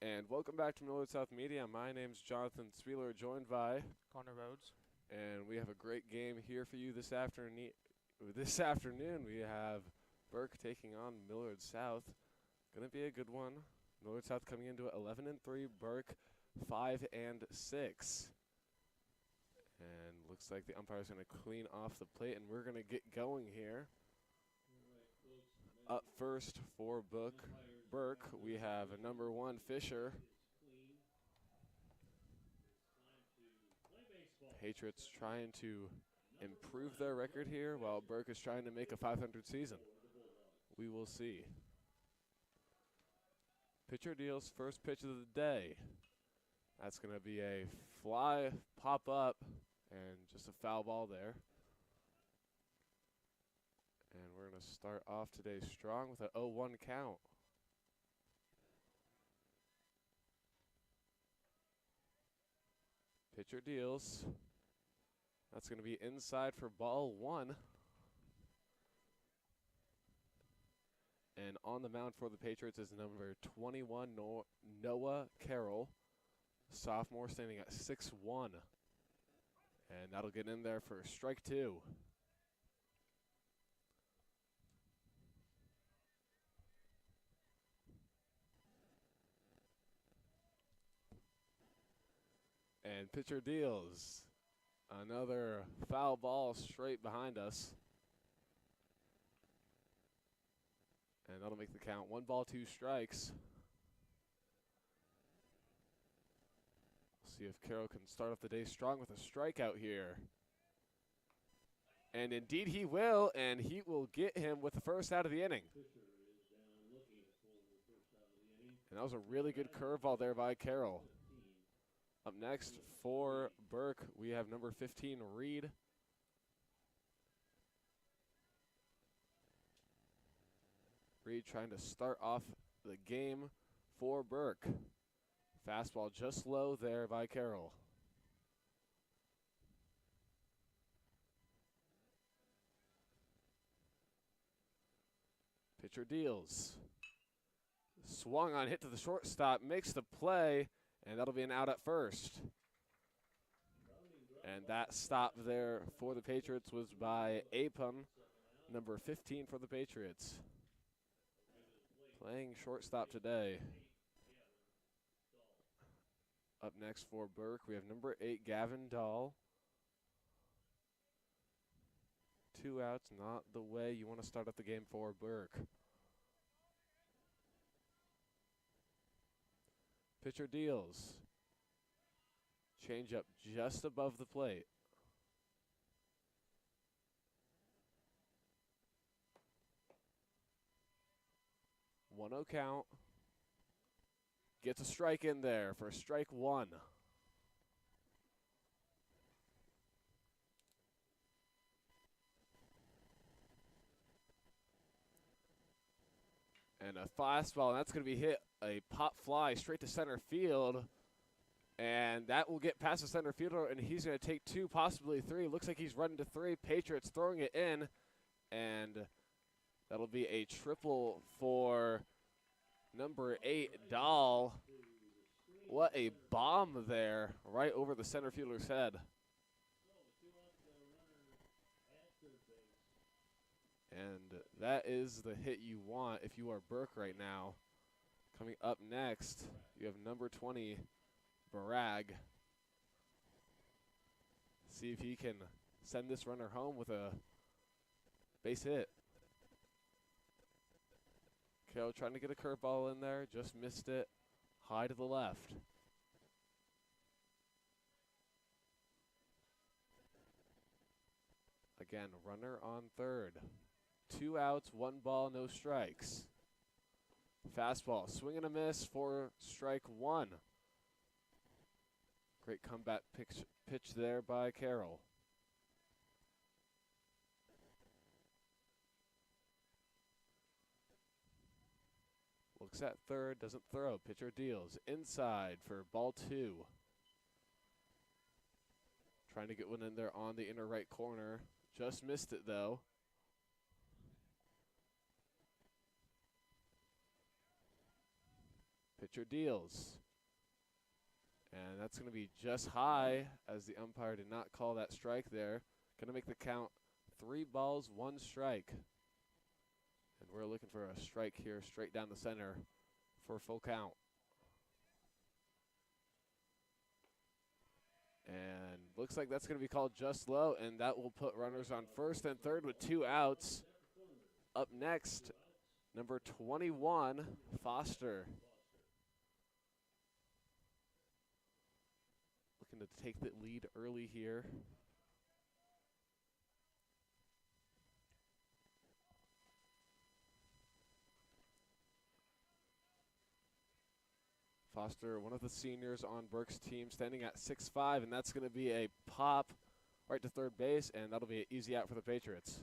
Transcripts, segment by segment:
And welcome back to Millard South Media. My name's Jonathan Spieler, joined by Connor Rhodes. And we have a great game here for you this afternoon. We have Burke taking on Millard South. Gonna be a good one. Millard South coming into it 11-3. Burke 5-6. And looks like the umpire's gonna clean off the plate, and we're gonna get going here. Up first for Burke, we have a number 1 Fisher. Patriots trying to improve their record here while Burke is trying to make a .500 season. We will see. Pitcher deals first pitch of the day. That's going to be a fly pop up and just a foul ball there. And we're going to start off today strong with an 0-1 count. Pitcher deals. That's going to be inside for ball 1. And on the mound for the Patriots is number 21, Noah Carroll, sophomore, standing at 6'1". And that'll get in there for strike 2. And pitcher deals. Another foul ball straight behind us. And that'll make the count 1 ball, 2 strikes. See if Carroll can start off the day strong with a strikeout here. And indeed he will, and he will get him with the first out of the inning. And that was a really good curveball there by Carroll. Up next for Burke, we have number 15, Reed. Reed trying to start off the game for Burke. Fastball just low there by Carroll. Pitcher deals. Swung on, hit to the shortstop, makes the play, and that'll be an out at first. And that stop there for the Patriots was by Apon, number 15 for the Patriots. Playing shortstop today. Up next for Burke, we have number 8, Gavin Dahl. 2 outs, not the way you want to start up the game for Burke. Pitcher deals. Change up just above the plate. One 0 count. Gets a strike in there for strike 1. And a fastball, and that's going to be hit a pop fly straight to center field. And that will get past the center fielder, and he's going to take 2, possibly 3. Looks like he's running to 3. Patriots throwing it in, and that'll be a triple for number 8, Dahl. What a bomb there, right over the center fielder's head. And that is the hit you want if you are Burke right now. Coming up next, you have number 20, Bragg. See if he can send this runner home with a base hit. Carroll trying to get a curveball in there, just missed it. High to the left. Again, runner on third. 2 outs, 1 ball, no strikes. Fastball, swing and a miss for strike 1. Great comeback pitch there by Carroll. Looks at third, doesn't throw. Pitcher deals. Inside for ball 2. Trying to get one in there on the inner right corner. Just missed it though. Pitcher deals. And that's going to be just high, as the umpire did not call that strike there. Going to make the count 3 balls, 1 strike. And we're looking for a strike here straight down the center for a full count. And looks like that's going to be called just low, and that will put runners on first and third with 2 outs. Up next, number 21, Foster. Looking to take the lead early here. Foster, one of the seniors on Burke's team, standing at 6'5", and that's going to be a pop right to third base, and that'll be an easy out for the Patriots.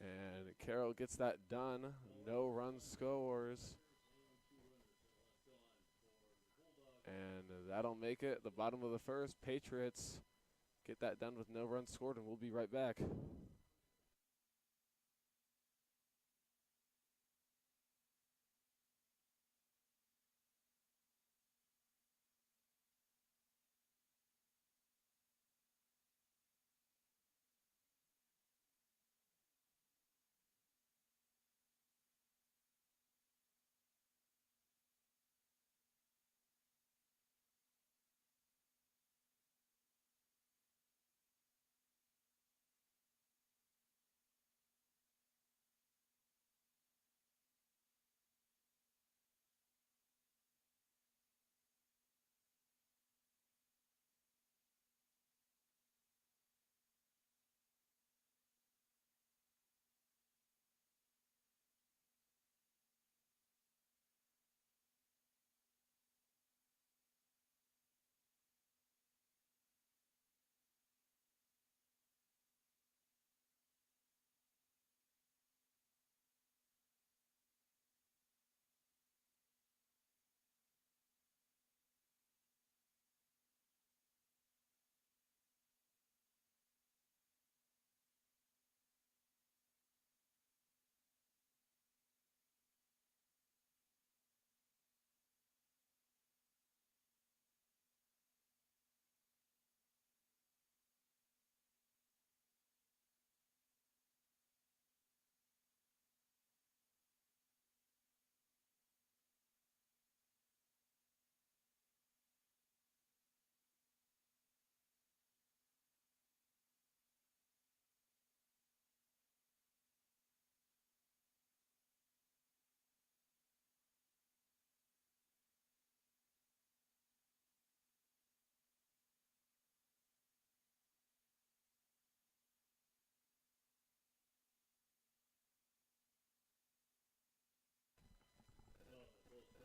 And Carroll gets that done. No run scores. And that'll make it the bottom of the first. Patriots get that done with no runs scored, and we'll be right back.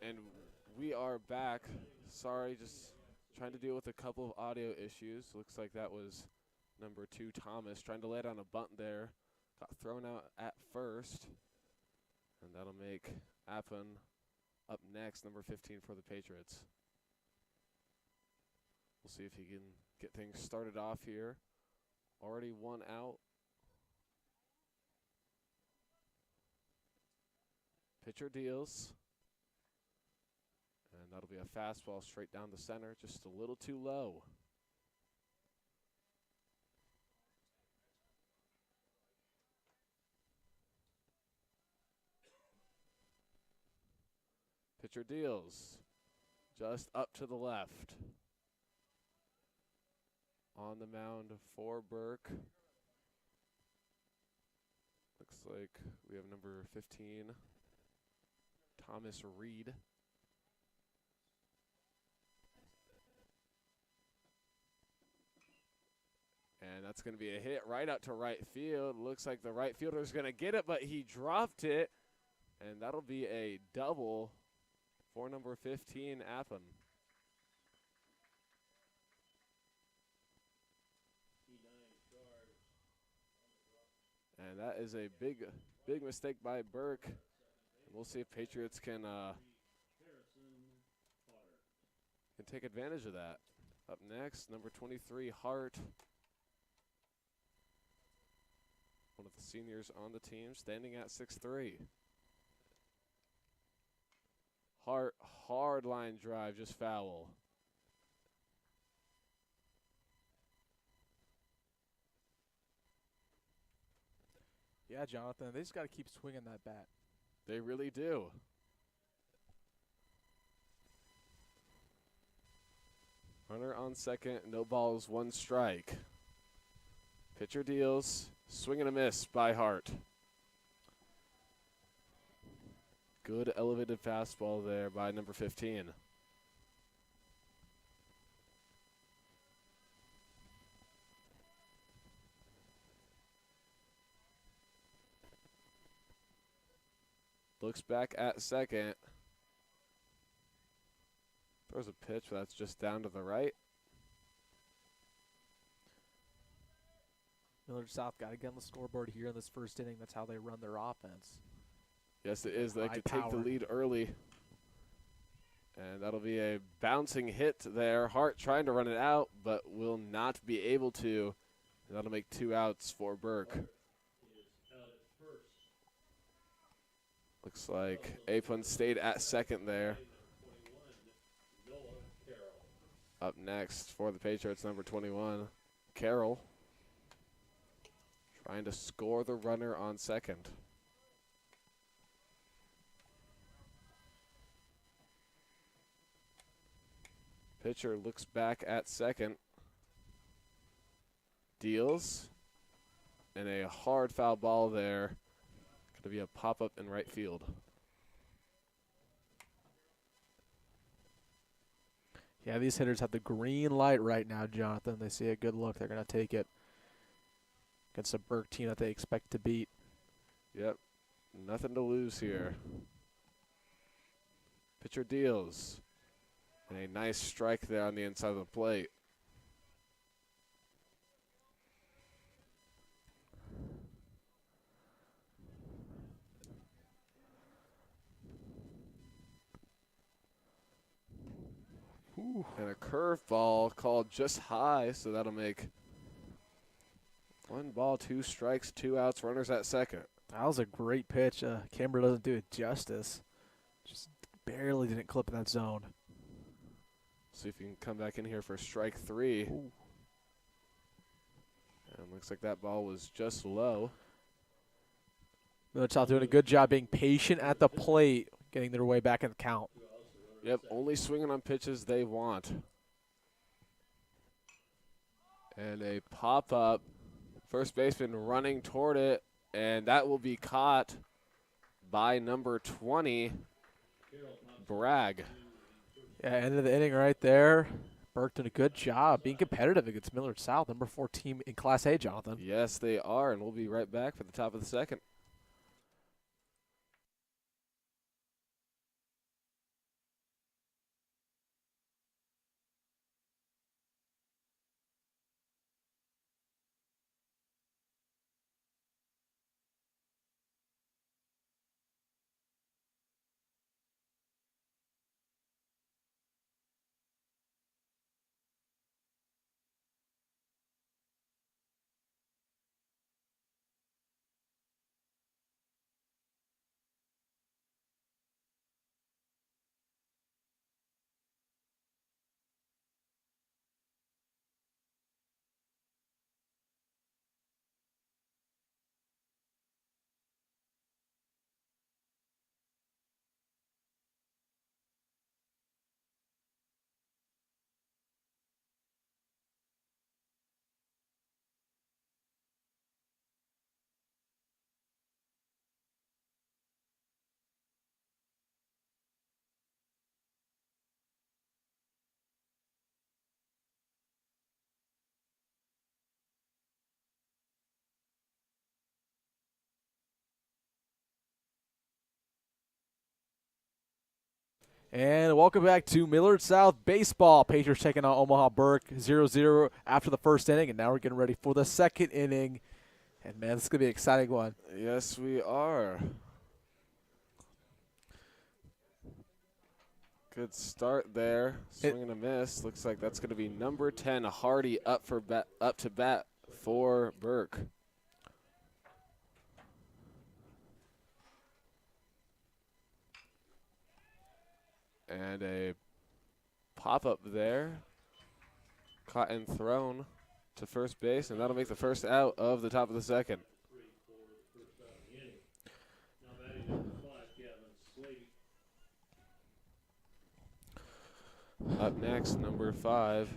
And we are back. Sorry, just trying to deal with a couple of audio issues. Looks like that was number 2, Thomas, trying to lay down a bunt there. Got thrown out at first. And that'll make Appen up next, number 15 for the Patriots. We'll see if he can get things started off here. Already 1 out. Pitcher deals. And that'll be a fastball straight down the center, just a little too low. Pitcher deals, just up to the left. On the mound for Burke. Looks like we have number 15, Thomas Reed. And that's going to be a hit right out to right field. Looks like the right fielder is going to get it, but he dropped it. And that'll be a double for number 15, Appen. And that is a big mistake by Burke. We'll see if Patriots can take advantage of that. Up next, number 23, Hart. One of the seniors on the team, standing at 6'3". Hard line drive, just foul. Yeah, Jonathan, they just got to keep swinging that bat. They really do. Runner on second, no balls, 1 strike. Pitcher deals, swing and a miss by Hart. Good elevated fastball there by number 15. Looks back at second. Throws a pitch that's just down to the right. Millard South got to get on the scoreboard here in this first inning. That's how they run their offense. Yes, it is. They like to take the lead early. And that'll be a bouncing hit there. Hart trying to run it out, but will not be able to. And that'll make 2 outs for Burke. Looks like Apun stayed at second there. Up next for the Patriots, number 21, Carroll. Trying to score the runner on second. Pitcher looks back at second. Deals. And a hard foul ball there. Going to be a pop-up in right field. Yeah, these hitters have the green light right now, Jonathan. They see a good look. They're going to take it against a Burke team that they expect to beat. Yep. Nothing to lose here. Pitcher deals. And a nice strike there on the inside of the plate. Ooh. And a curveball called just high, so that'll make 1 ball, 2 strikes, 2 outs, runners at second. That was a great pitch. Camber doesn't do it justice. Just barely didn't clip in that zone. See if you can come back in here for strike 3. Ooh. And looks like that ball was just low. Millard South doing a good job being patient at the plate, getting their way back in the count. Yep, only swinging on pitches they want. And a pop-up. First baseman running toward it, and that will be caught by number 20, Bragg. Yeah, end of the inning right there. Burke did a good job being competitive against Millard South, number 4 team in Class A, Jonathan. Yes, they are, and we'll be right back for the top of the second. And welcome back to Millard South Baseball. Patriots taking on Omaha Burke 0-0 after the first inning, and now we're getting ready for the second inning. And, man, this is going to be an exciting one. Yes, we are. Good start there. Swing and a miss. Looks like that's going to be number 10, Hardy, up to bat for Burke. And a pop-up there. Caught and thrown to first base, and that'll make the first out of the top of the second. Up next, number 5,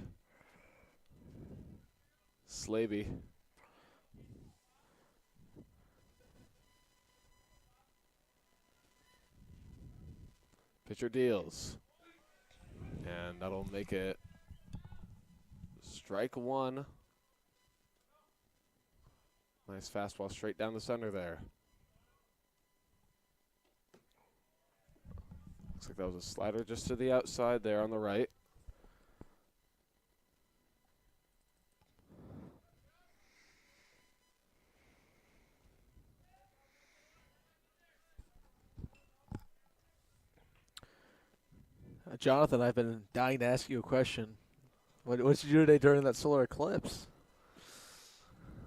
Slaby. Pitcher deals. And that'll make it strike 1. Nice fastball straight down the center there. Looks like that was a slider just to the outside there on the right. Jonathan, I've been dying to ask you a question. What did you do today during that solar eclipse?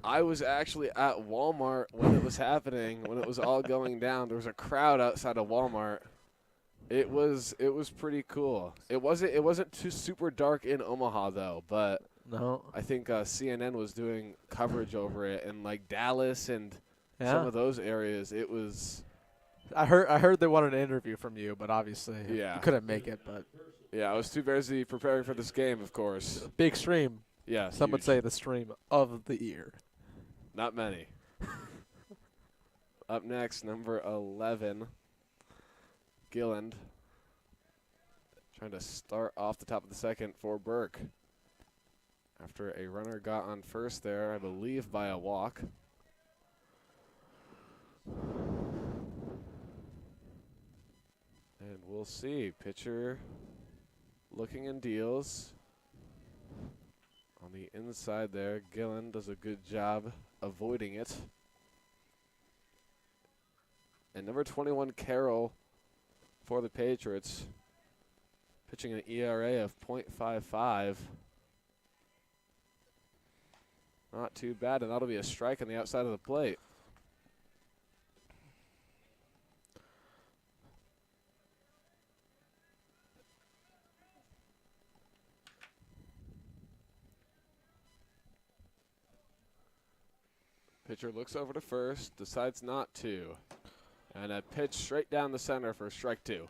I was actually at Walmart when it was happening, when it was all going down. There was a crowd outside of Walmart. It was pretty cool. It wasn't too super dark in Omaha though, but No. I think CNN was doing coverage over it, and like Dallas and Yeah. some of those areas. It was. I heard they wanted an interview from you, but obviously Yeah. you couldn't make it. But Yeah, I was too busy preparing for this game, of course. big stream. Yeah, Some would huge. say the stream of the year. Not many. Up next, number 11, Gilland. Trying to start off the top of the second for Burke. After a runner got on first there, I believe by a walk. And we'll see. Pitcher looking in deals. On the inside there, Gilland does a good job avoiding it. And number 21, Carroll, for the Patriots, pitching an ERA of .55. Not too bad, and that'll be a strike on the outside of the plate. Pitcher looks over to first, decides not to. And a pitch straight down the center for strike 2.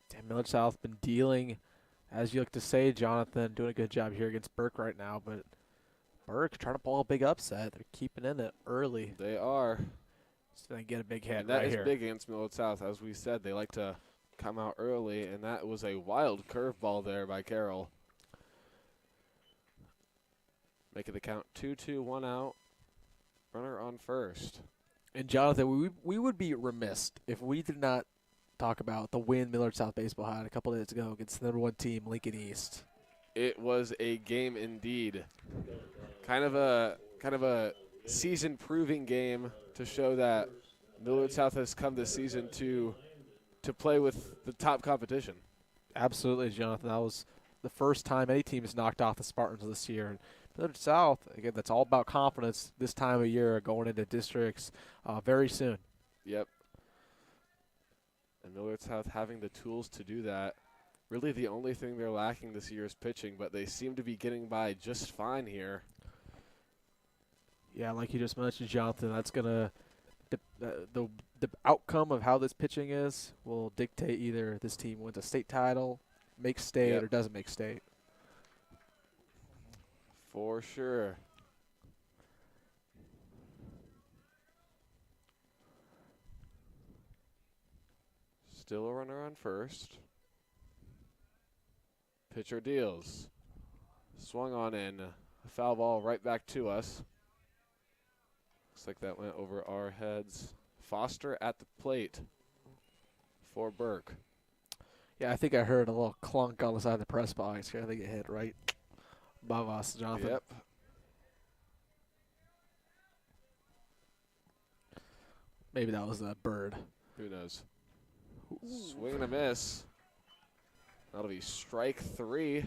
Damn, Millard South been dealing, as you like to say, Jonathan, doing a good job here against Burke right now. But Burke trying to pull a big upset. They're keeping in it early. They are. Just going to get a big hit And that right is here. big against Millard South. As we said, they like to come out early, and that was a wild curveball there by Carroll. Making the count 2-2, 1 out. Runner on first. And Jonathan, we would be remiss if we did not talk about the win Millard South baseball had a couple days ago against the number 1 team, Lincoln East. It was a game indeed. Kind of a season-proving game to show that Millard South has come this season to play with the top competition. Absolutely, Jonathan. That was the first time any team has knocked off the Spartans this year. And Millard South, again, that's all about confidence this time of year going into districts very soon. Yep. And Millard South having the tools to do that. Really the only thing they're lacking this year is pitching, but they seem to be getting by just fine here. Yeah, like you just mentioned, Jonathan, that's going to the outcome of how this pitching is will dictate either this team wins a state title, makes state, Yep. or doesn't make state. For sure. Still a runner on first. Pitcher deals. Swung on in. A foul ball right back to us. Looks like that went over our heads. Foster at the plate for Burke. Yeah, I think I heard a little clunk on the side of the press box here. I think it hit right above us, Jonathan. Yep. Maybe that was a bird. Who knows? Swing and a miss. That'll be strike 3.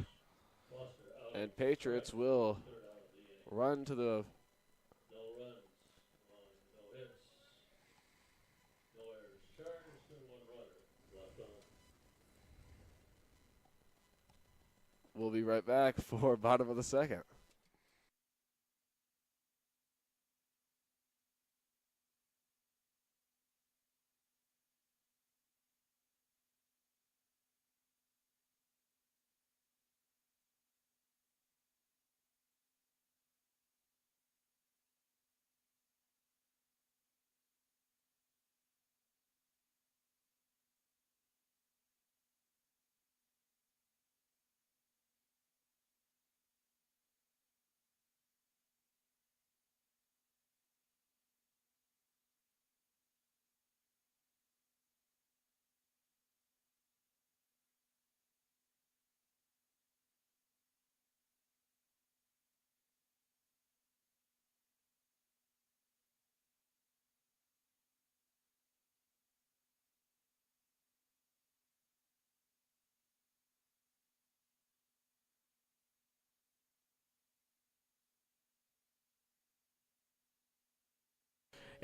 And Patriots will run to the we'll be right back for bottom of the second.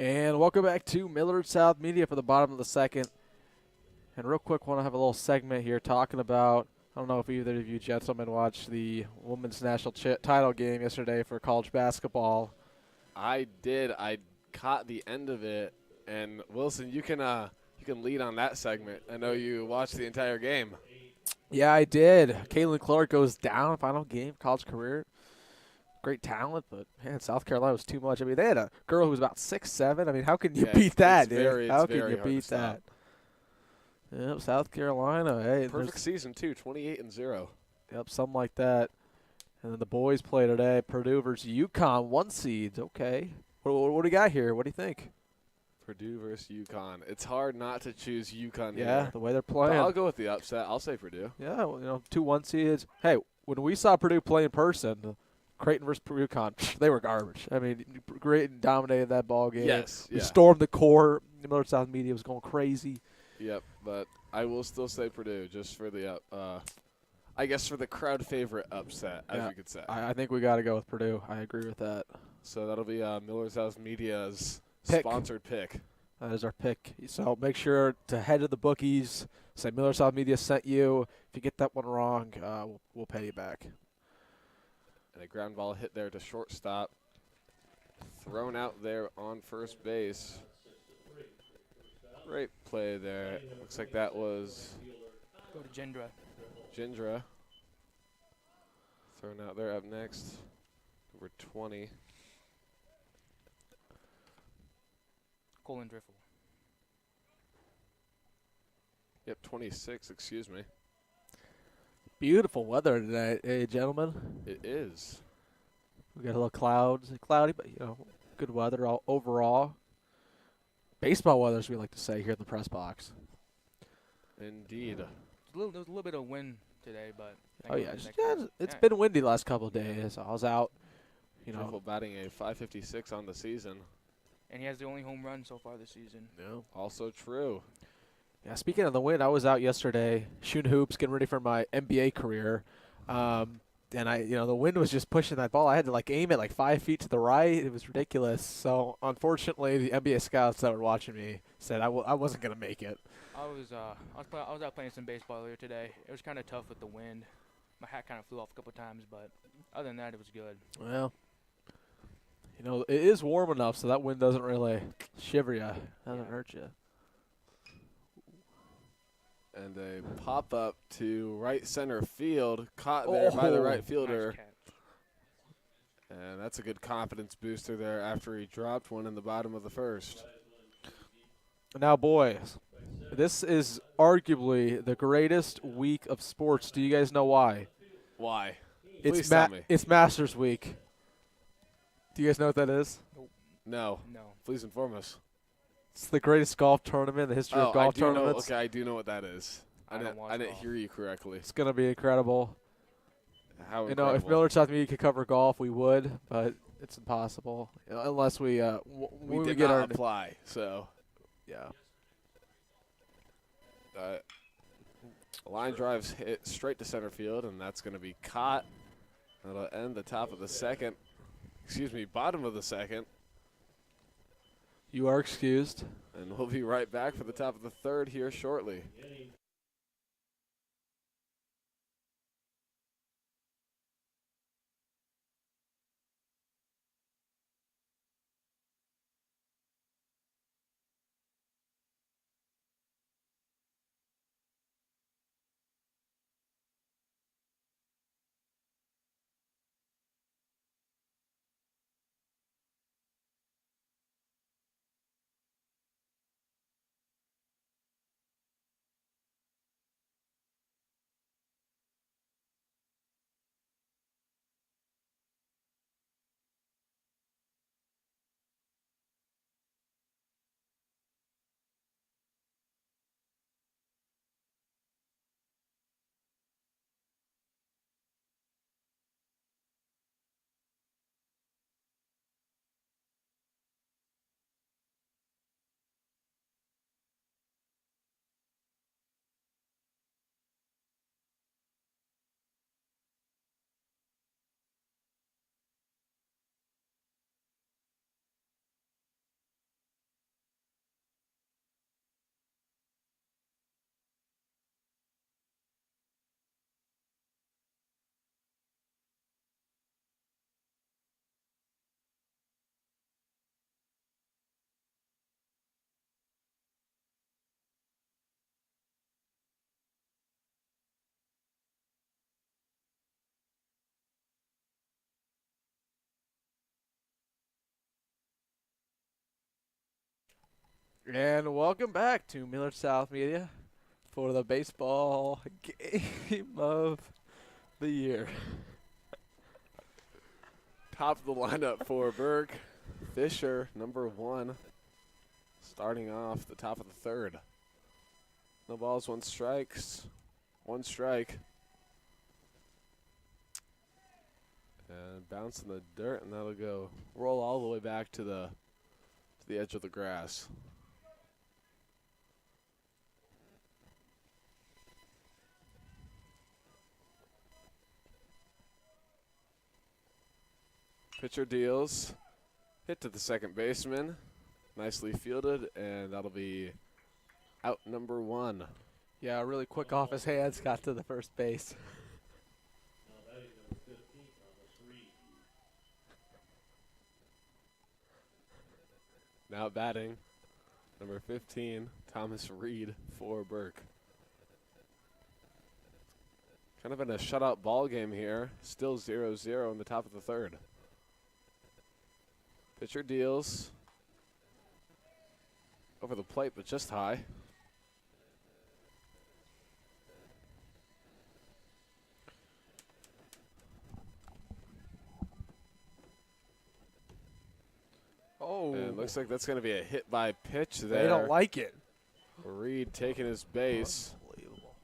And welcome back to Millard South Media for the bottom of the second. And real quick, want to have a little segment here talking about, I don't know if either of you gentlemen watched the women's national title game yesterday for college basketball. I did. I caught the end of it. And Wilson, you can lead on that segment. I know you watched the entire game. Yeah, I did. Caitlin Clark goes down, final game, college career. Great talent, but man, South Carolina was too much. I mean, they had a girl who was about 6'7". I mean, how can you beat that, dude? How can you beat that? Yep, South Carolina. Hey, perfect season too, 28-0. Yep, something like that. And then the boys play today. Purdue versus UConn, 1 seeds. Okay, what do we got here? What do you think? Purdue versus UConn. It's hard not to choose UConn here. Yeah, the way they're playing. But I'll go with the upset. I'll say Purdue. Yeah, well, 2 1 seeds. Hey, when we saw Purdue play in person, Creighton versus UConn, they were garbage. I mean, Creighton dominated that ball game. Yes, we stormed the court. The Millard South media was going crazy. Yep, but I will still say Purdue just for the I guess for the crowd favorite upset, as you could say. I think we got to go with Purdue. I agree with that. So that'll be Millard South Media's sponsored pick. That is our pick. So make sure to head to the bookies. Say Millard South Media sent you. If you get that one wrong, we'll pay you back. And a ground ball hit there to shortstop. Thrown out there on first base. Great play there. Looks like that was go to Gendra. Thrown out there up next. Number 20. Colin Driffle. Yep, 26, excuse me. Beautiful weather today, hey, gentlemen. It is. We got a little clouds, cloudy, but good weather overall. Baseball weather, as we like to say here in the press box. Indeed. There was a little bit of wind today, but it's been windy the last couple of days. I was out, Driffle batting a .556 on the season. And he has the only home run so far this season. Yeah, also true. Yeah, speaking of the wind, I was out yesterday shooting hoops, getting ready for my NBA career. And the wind was just pushing that ball. I had to aim it 5 feet to the right. It was ridiculous. So unfortunately, the NBA scouts that were watching me said I wasn't gonna make it. I was out playing some baseball earlier today. It was kind of tough with the wind. My hat kind of flew off a couple times, but other than that, it was good. Well, it is warm enough so that wind doesn't really shiver you. Doesn't hurt you. And a pop-up to right center field, caught there by the right fielder. Nice catch. And that's a good confidence booster there after he dropped one in the bottom of the first. Now, boys, this is arguably the greatest week of sports. Do you guys know why? Why? It's Please tell me. It's Masters Week. Do you guys know what that is? No. No. Please inform us. It's the greatest golf tournament in the history of golf tournaments. I do know what that is. I didn't hear you correctly. It's going to be incredible. How incredible. If Millard South Media could cover golf, we would, but it's impossible unless we we get our apply. So yeah. Line drives hit straight to center field, and that's going to be caught. That'll end the top of the second. Excuse me, bottom of the second. You are excused. And we'll be right back for the top of the third here shortly. And welcome back to Millard South Media for the baseball game of the year. Top of the lineup for Burke. Fisher, number 1, starting off the top of the third. No balls, 1 strikes. 1 strike. And bounce in the dirt, and that'll go roll all the way back to the edge of the grass. Pitcher deals. Hit to the second baseman. Nicely fielded, and that'll be out number 1. Yeah, really quick off his hands, got to the first base. Now batting, number 15, Thomas Reed for Burke. Kind of in a shutout ball game here. Still 0-0 in the top of the third. Pitcher deals. Over the plate, but just high. Oh, And it looks like that's going to be a hit by pitch there. they don't like it. Reed taking his base. Unbelievable.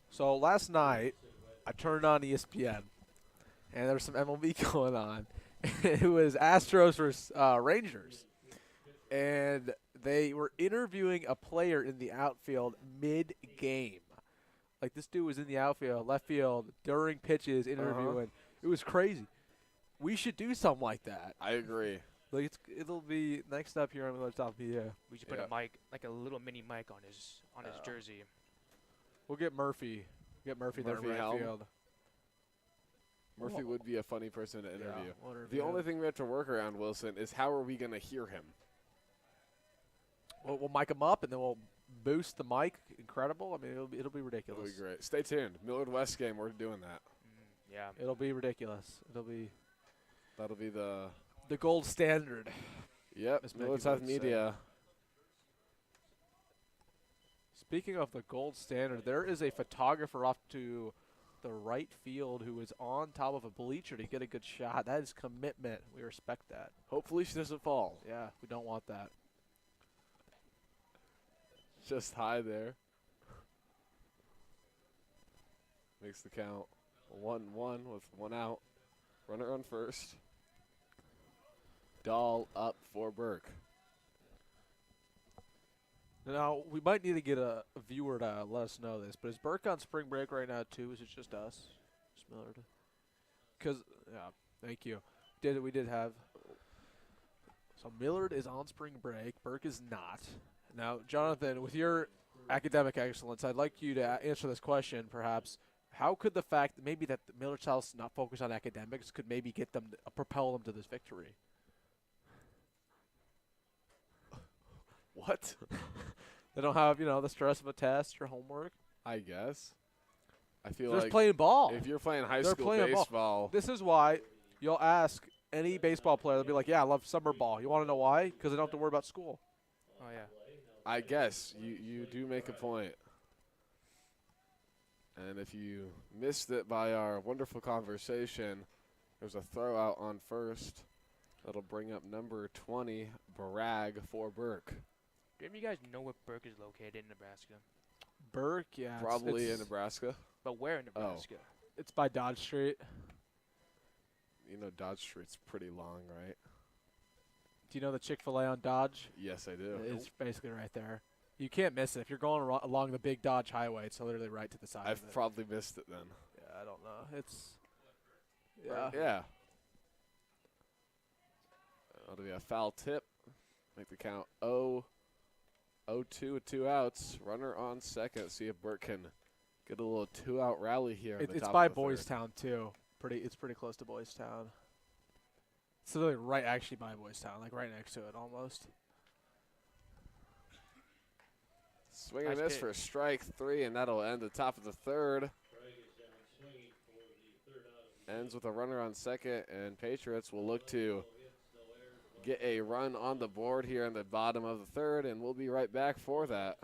So last night, I turned on ESPN, and there was some MLB going on. It was Astros versus Rangers, and they were interviewing a player in the outfield mid-game. Like, this dude was in the outfield, left field, during pitches, interviewing. It was crazy. We should do something like that. I agree. Like, it'll be next up here on the top. Yeah, We should put a mic, like a little mini mic on his jersey. we'll get Murphy. Get Murphy there in Murphy right Helm. field. Murphy would be a funny person to interview. we'll The interview only him. thing we have to work around, Wilson, is how are we going to hear him? We'll mic him up, and then we'll boost the mic. Incredible. I mean, it'll be It'll ridiculous. be great. Stay tuned. Millard West game, we're doing that. Yeah. It'll be ridiculous. It'll be That'll be the gold standard. Yep, As Millard Maggie South would say. Media. Speaking of the gold standard, there is a photographer off to the right field who is on top of a bleacher to get a good shot. That is commitment. We respect that. Hopefully she doesn't fall. Yeah, we don't want that. Just high there. Makes the count 1-1 with 1 out. Runner on first. Dahl up for Burke. Now, we might need to get a viewer to let us know this, but is Burke on spring break right now, too? Is it just us? Just Millard? Because, yeah, thank you. We did have. So Millard is on spring break. Burke is not. Now, Jonathan, with your academic excellence, I'd like you to answer this question, perhaps. How could the fact that maybe that Millard South's not focused on academics could maybe get them, propel them to this victory? What? They don't have, the stress of a test or homework. I guess. I feel They're just like playing ball. if you're playing high They're school playing ball. baseball, This is why you'll ask any baseball player, they'll be like, yeah, I love summer ball. You want to know why? Because they don't have to worry about school. Oh yeah. I guess you do make a point. And if you missed it by our wonderful conversation, there's a throw out on first. That'll bring up number 20, Bragg for Burke. Do any of you guys know where Burke is located in Nebraska? Burke, yeah. Probably in it's, Nebraska. But where in Nebraska? it's by Dodge Street. You know Dodge Street's pretty long, right? Do you know the Chick-fil-A on Dodge? Yes, I do. It's basically right there. You can't miss it. If you're going along the big Dodge highway, it's literally right to the side I've of it. probably missed it then. Yeah, I don't know. It's yeah. Yeah. That'll be a foul tip. Make the count 0-2 with 2 outs. Runner on second. See if Burke can get a little 2-out rally here. in the It's top by of the Boys third. Town too. It's pretty close to Boys Town. It's literally right actually by Boys Town, like right next to it almost. Swing and Nice miss pitch. for strike 3, and that'll end the top of the third. Ends with a runner on second, and Patriots will look to get a run on the board here in the bottom of the third, and we'll be right back for that.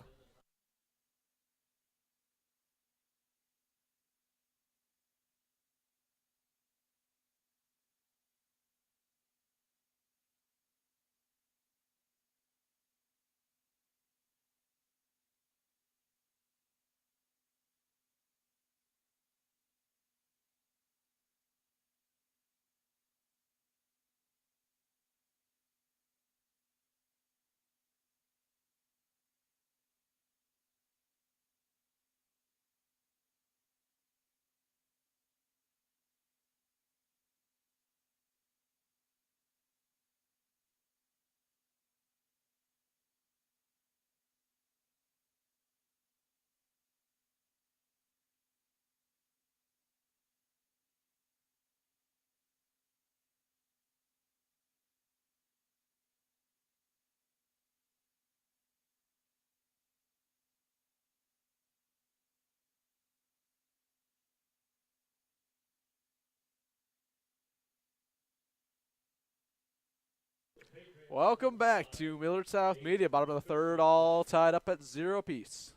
Welcome back to Millard South Media. Bottom of the third, all tied up at 0 apiece.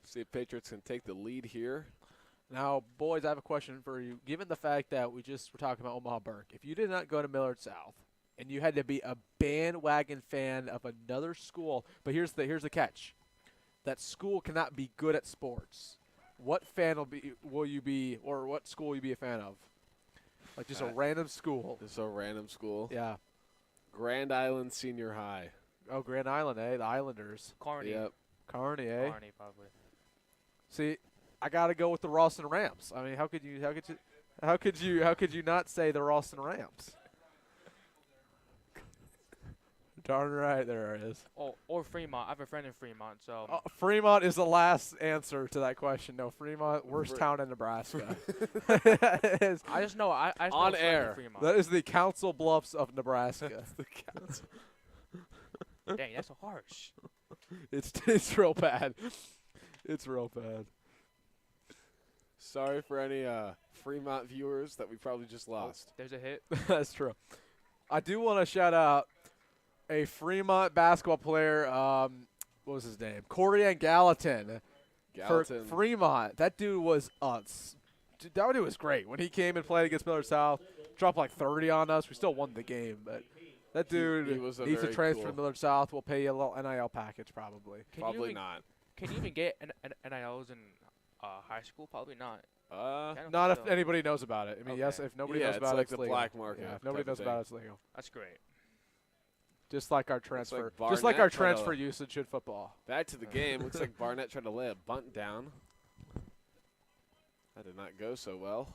See if Patriots can take the lead here. Now, boys, I have a question for you. Given the fact that we just were talking about Omaha Burke, if you did not go to Millard South and you had to be a bandwagon fan of another school, but here's the catch: that school cannot be good at sports. What fan will you be, or what school will you be a fan of? Like just a random school. Just a random school. Yeah. Grand Island Senior High. Oh, Grand Island, eh? The Islanders. Kearney. Yep. Kearney, eh? Kearney, probably. See, I gotta go with the Ralston Rams. I mean, how could you not say the Ralston Rams? Darn right there it is. Oh, or Fremont. I have a friend in Fremont, so. Fremont is the last answer to that question. No, Fremont, worst town in Nebraska. I just know. I just know On a friend in air. Fremont. That is the Council Bluffs of Nebraska. Dang, that's so harsh. It's real bad. It's real bad. Sorry for any Fremont viewers that we probably just lost. There's a hit. That's true. I do want to shout out a Fremont basketball player. What was his name? Corian Gallatin. For Gallatin. Fremont. That dude was dude, that dude was great. When he came and played against Millard South, dropped like 30 on us. We still won the game, but that dude he was needs to very transfer cool. to Millard South. We'll pay you a little NIL package probably. Probably not. Can you even get NILs in high school? Probably not. I don't Not think if so. anybody knows about it. I mean, yes, Okay. if nobody Yeah, knows it's about like it, it's the legal. black market Yeah, if type nobody of knows thing. about it, it's legal. That's great. Just like our Looks transfer. like Just like our Barnett tried to- transfer usage in football. Back to the game. Looks like Barnett tried to lay a bunt down. That did not go so well.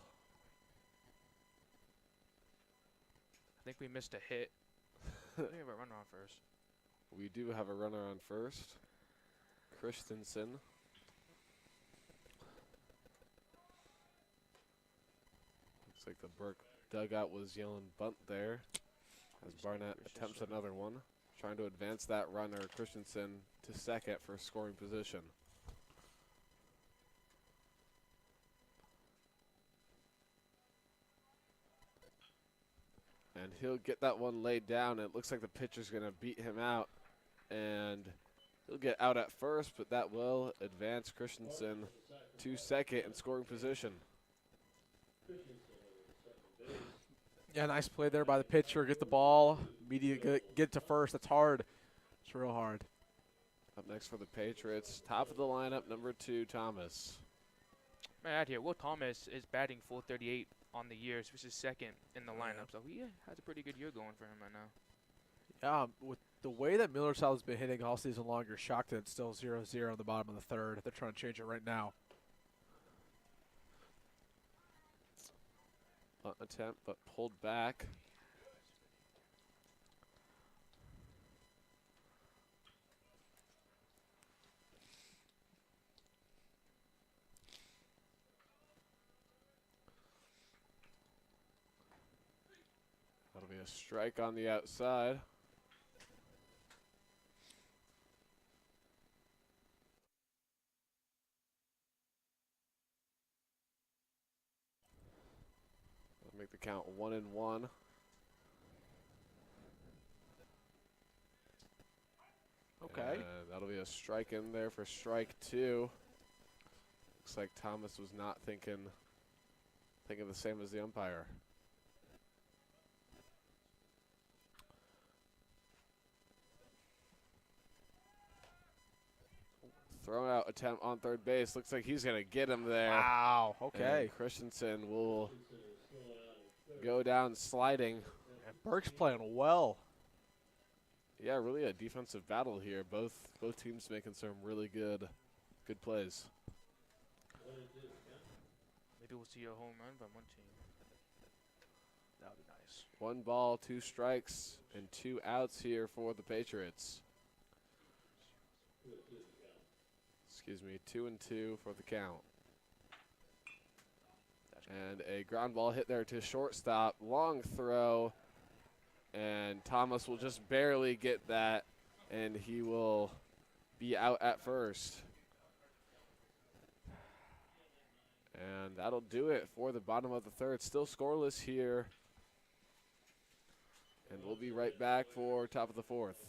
I think we missed a hit. We have a runner on first. We do have a runner on first. Christensen. Looks like the Burke dugout was yelling bunt there as Barnett attempts another one. Trying to advance that runner, Christensen, to second for scoring position. And he'll get that one laid down. It looks like the pitcher's going to beat him out. And he'll get out at first, but that will advance Christensen to second in scoring position. Yeah, nice play there by the pitcher. Get the ball, get to first. That's hard. It's real hard. Up next for the Patriots, top of the lineup, number 2, Thomas. Man, out here, Will Thomas is batting .438 on the year, which is second in the lineup. So he has a pretty good year going for him right now. Yeah, with the way that Millard South has been hitting all season long, you're shocked that it's still 0-0 on the bottom of the third. They're trying to change it right now. Bunt attempt, but pulled back. That'll be a strike on the outside. That'll make the count 1-1. Okay. And that'll be a strike in there for strike 2. Looks like Thomas was not thinking the same as the umpire. Throw out attempt on third base. Looks like he's going to get him there. Wow. Okay. And Christensen will go down sliding. And Burke's playing well. Yeah, really a defensive battle here. Both teams making some really good plays. Maybe we'll see a home run from one team. That would be nice. 1 ball, 2 strikes, and 2 outs here for the Patriots. Excuse me, 2-2 for the count. And a ground ball hit there to shortstop. Long throw. And Thomas will just barely get that, and he will be out at first. And that'll do it for the bottom of the third. Still scoreless here. And we'll be right back for top of the fourth.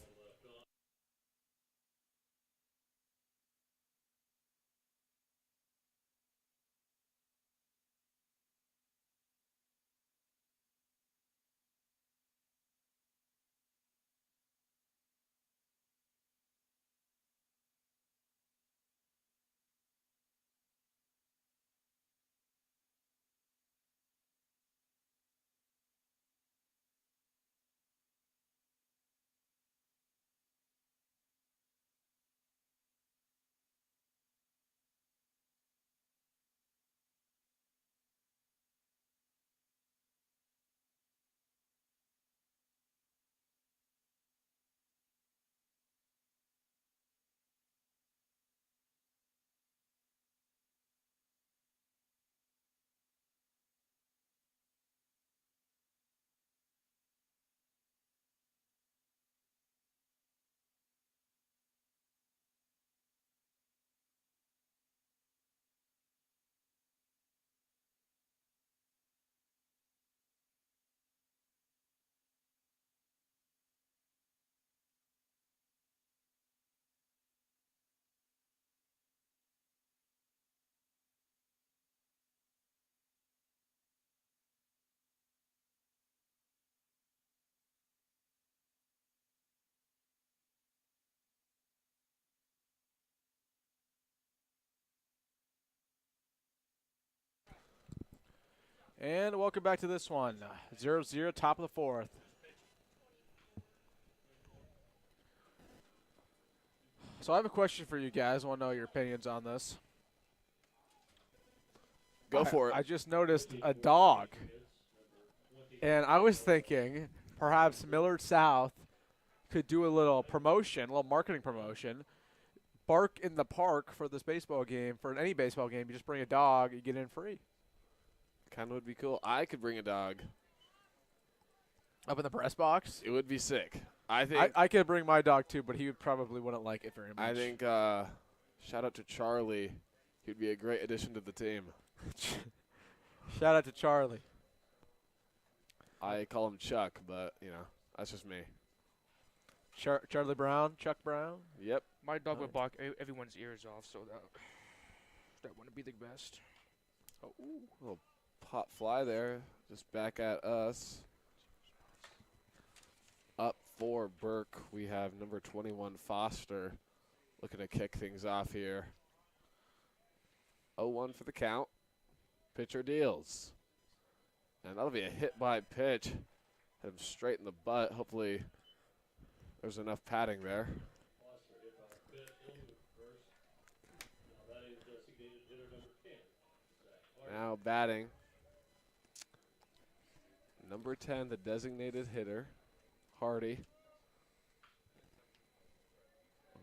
And welcome back to this one. 0-0, top of the fourth. So I have a question for you guys. I want to know your opinions on this. Go for it. I just noticed a dog. And I was thinking perhaps Millard South could do a little promotion, a little marketing promotion. Bark in the park for this baseball game. For any baseball game, you just bring a dog, you get in free. Kind of would be cool. I could bring a dog. Up in the press box? It would be sick. I think. I could bring my dog too, but he probably wouldn't like it very much. I think. Shout out to Charlie. He'd be a great addition to the team. Shout out to Charlie. I call him Chuck, but that's just me. Charlie Brown, Chuck Brown. Yep. My dog would bark everyone's ears off, so that wouldn't be the best. Oh, little pop fly there, just back at us. Up for Burke, we have number 21 Foster looking to kick things off here. 0-1 for the count. Pitcher deals. And that'll be a hit by pitch. Hit him straight in the butt. Hopefully there's enough padding there. Now batting. Number 10, the designated hitter, Hardy.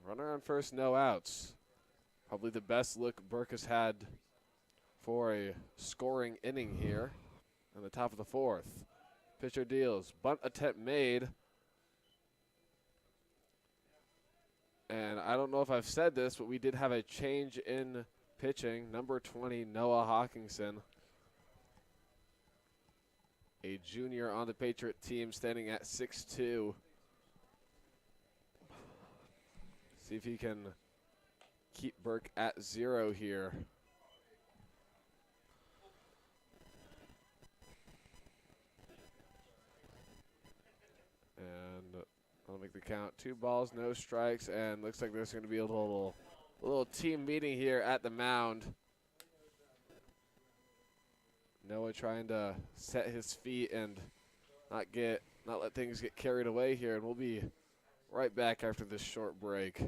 Runner on first, no outs. Probably the best look Burke has had for a scoring inning here on the top of the fourth. Pitcher deals. Bunt attempt made. And I don't know if I've said this, but we did have a change in pitching. Number 20, Noah Hawkinson. A junior on the Patriot team standing at 6'2". See if he can keep Burke at 0 here. And I'll make the count. 2 balls, no strikes, and looks like there's going to be a little team meeting here at the mound. Noah trying to set his feet and not let things get carried away here, and we'll be right back after this short break.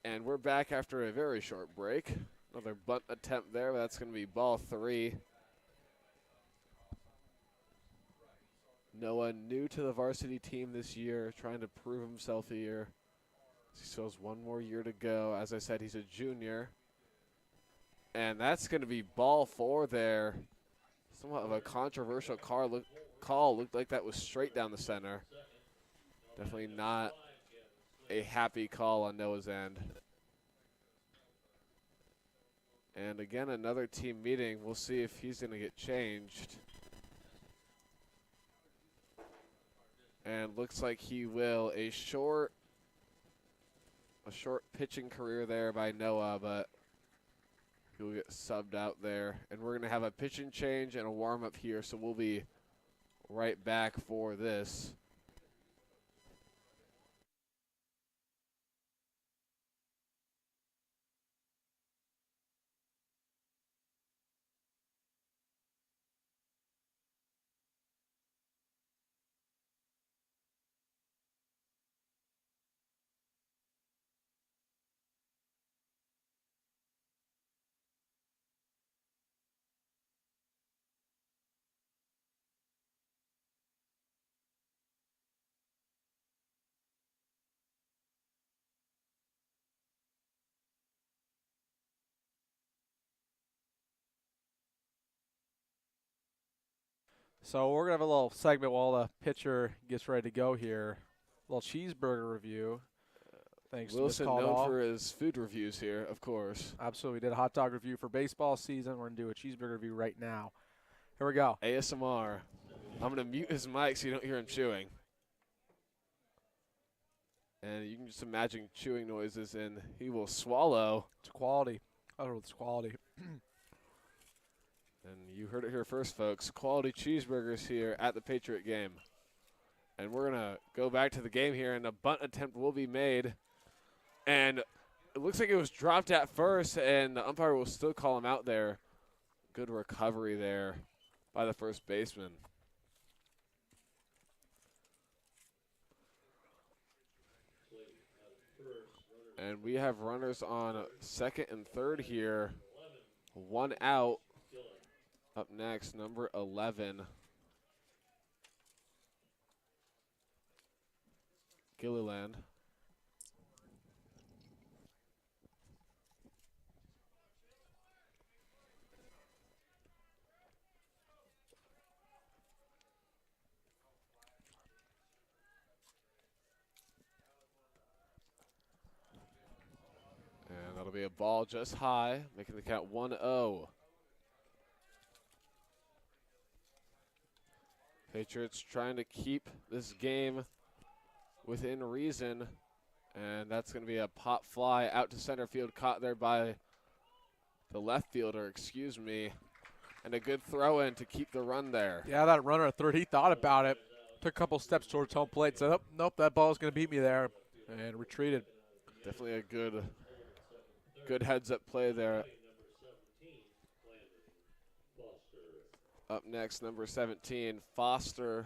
And we're back after a very short break. Another bunt attempt there, but that's going to be ball 3. Noah new to the varsity team this year, trying to prove himself here. He still has 1 more year to go. As I said, he's a junior. And that's going to be ball 4 there. Somewhat of a controversial call. Looked like that was straight down the center. Definitely not a happy call on Noah's end. And again, another team meeting. We'll see if he's going to get changed. And looks like he will. A short pitching career there by Noah, but he'll get subbed out there. And we're going to have a pitching change and a warm-up here, so we'll be right back for this. So we're going to have a little segment while the pitcher gets ready to go here. A little cheeseburger review. Thanks Wilson, to Ms. known Caldwell. for his food reviews here, of course. Absolutely. We did a hot dog review for baseball season. We're going to do a cheeseburger review right now. Here we go. ASMR. I'm going to mute his mic so you don't hear him chewing. And you can just imagine chewing noises, and he will swallow. It's quality. Oh, it's quality. And you heard it here first, folks. Quality cheeseburgers here at the Patriot game. And we're going to go back to the game here, and a bunt attempt will be made. And it looks like it was dropped at first, and the umpire will still call him out there. Good recovery there by the first baseman. And we have runners on second and third here. 1 out. Up next, number 11. Gilliland. And that'll be a ball just high, making the count 1-0. Patriots trying to keep this game within reason. And that's going to be a pop fly out to center field, caught there by the left fielder, excuse me. And a good throw in to keep the run there. Yeah, that runner at third, he thought about it. Took a couple steps towards home plate. Said, oh, nope, that ball's going to beat me there. And retreated. Definitely a good heads-up play there. Up next, number 17, Foster,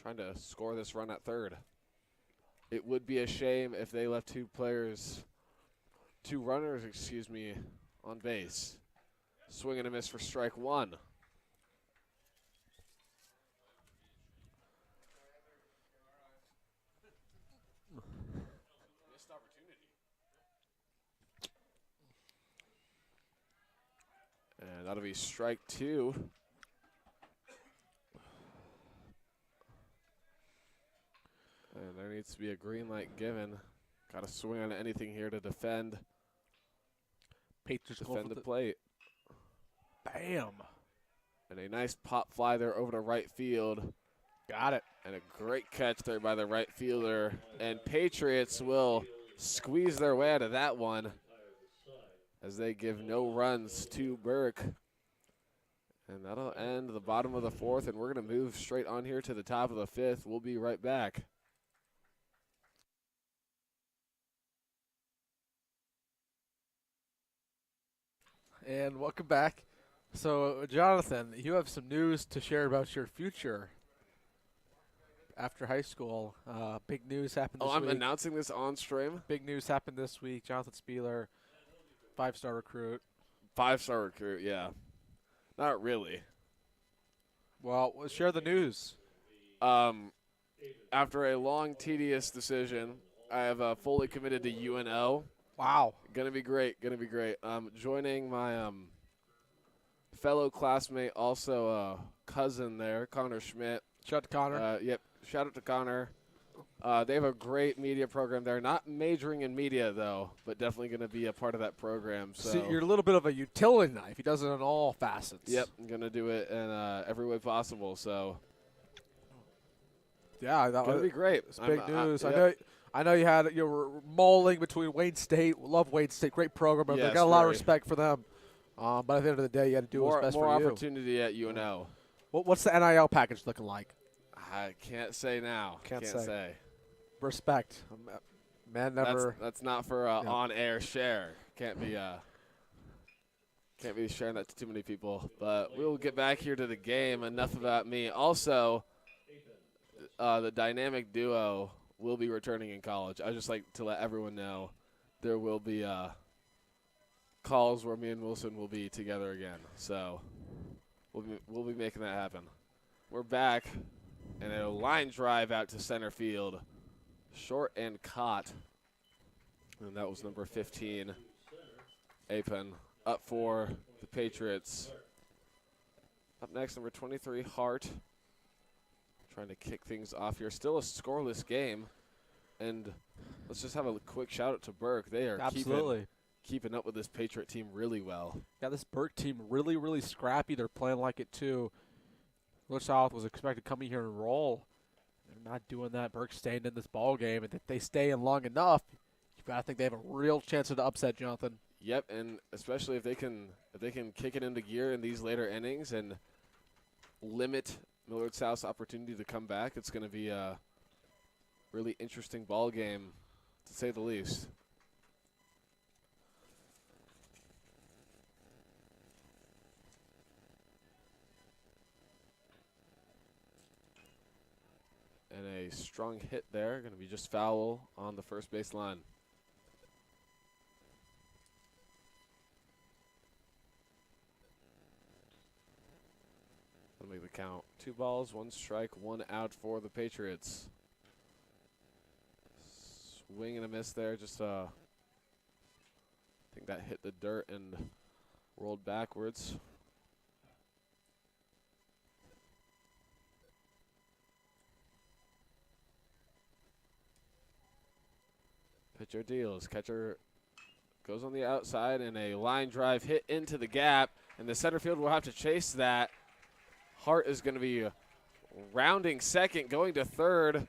trying to score this run at third. It would be a shame if they left two runners, on base. Swing and a miss for strike 1. Missed opportunity. And that'll be strike 2. And there needs to be a green light given. Got to swing on anything here to defend. Patriots Defend the plate. Bam. And a nice pop fly there over to right field. Got it. And a great catch there by the right fielder. And Patriots will squeeze their way out of that one as they give no runs to Burke. And that'll end the bottom of the 4th, and we're going to move straight on here to the top of the 5th. We'll be right back. And welcome back. So, Jonathan, you have some news to share about your future after high school. Big news happened this week. I'm announcing this on stream? Big news happened this week. Jonathan Spieler, 5-star recruit. 5-star recruit, yeah. Not really. Well, share the news. After a long, tedious decision, I have fully committed to UNO. Wow. Gonna be great. Gonna be great. Joining my fellow classmate, also cousin there, Connor Schmidt. Shout out to Connor. Yep. Shout out to Connor. They have a great media program there. Not majoring in media though, but definitely gonna be a part of that program. So See, you're a little bit of a utility knife. He does it in all facets. Yep. I'm gonna do it in every way possible. So yeah, that gonna was be great. it's big news. Yep. I know you were mulling between Wayne State. Love Wayne State, great program. But Yes, I got a lot of very. respect for them. But at the end of the day, you had to do what's best more for you. opportunity at UNO. What's the NIL package looking like? I can't say now. Can't say. say. Respect. Man, never. That's not for on-air share. Can't be sharing that to too many people. But we'll get back here to the game. Enough about me. Also, the dynamic duo will be returning in college. I just like to let everyone know there will be calls where me and Wilson will be together again. So we'll be making that happen. We're back, and a line drive out to center field. Short and caught. And that was number 15, Apen, up for the Patriots. Up next, number 23, Hart. Trying to kick things off here. Still a scoreless game. And let's just have a quick shout-out to Burke. They are keeping up with this Patriot team really well. Yeah, this Burke team really, really scrappy. They're playing like it, too. Little South was expected to come in here and roll. They're not doing that. Burke's staying in this ball game, and if they stay in long enough, you've got to think they have a real chance of the upset, Jonathan. Yep, and especially if they can kick it into gear in these later innings and limit Millard South's opportunity to come back, it's going to be a really interesting ball game, to say the least. And a strong hit there, going to be just foul on the first base line. That'll make the count. 2 balls, 1 strike, 1 out for the Patriots. Swing and a miss there. Just I think that hit the dirt and rolled backwards. Pitcher deals. Catcher goes on the outside, and a line drive hit into the gap, and the center field will have to chase that. Hart is going to be rounding second, going to third,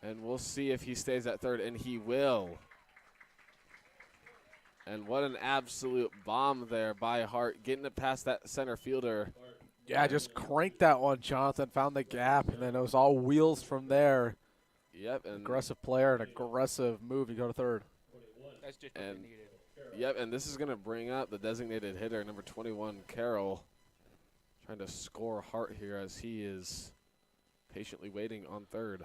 and we'll see if he stays at third, and he will. And what an absolute bomb there by Hart, getting it past that center fielder. Yeah, just cranked that one, Jonathan. Found the gap, and then it was all wheels from there. Yep, and aggressive player and aggressive move. You go to third. That's just what they needed. Yep, and this is going to bring up the designated hitter, number 21, Carroll, trying to score Hart here as he is patiently waiting on third.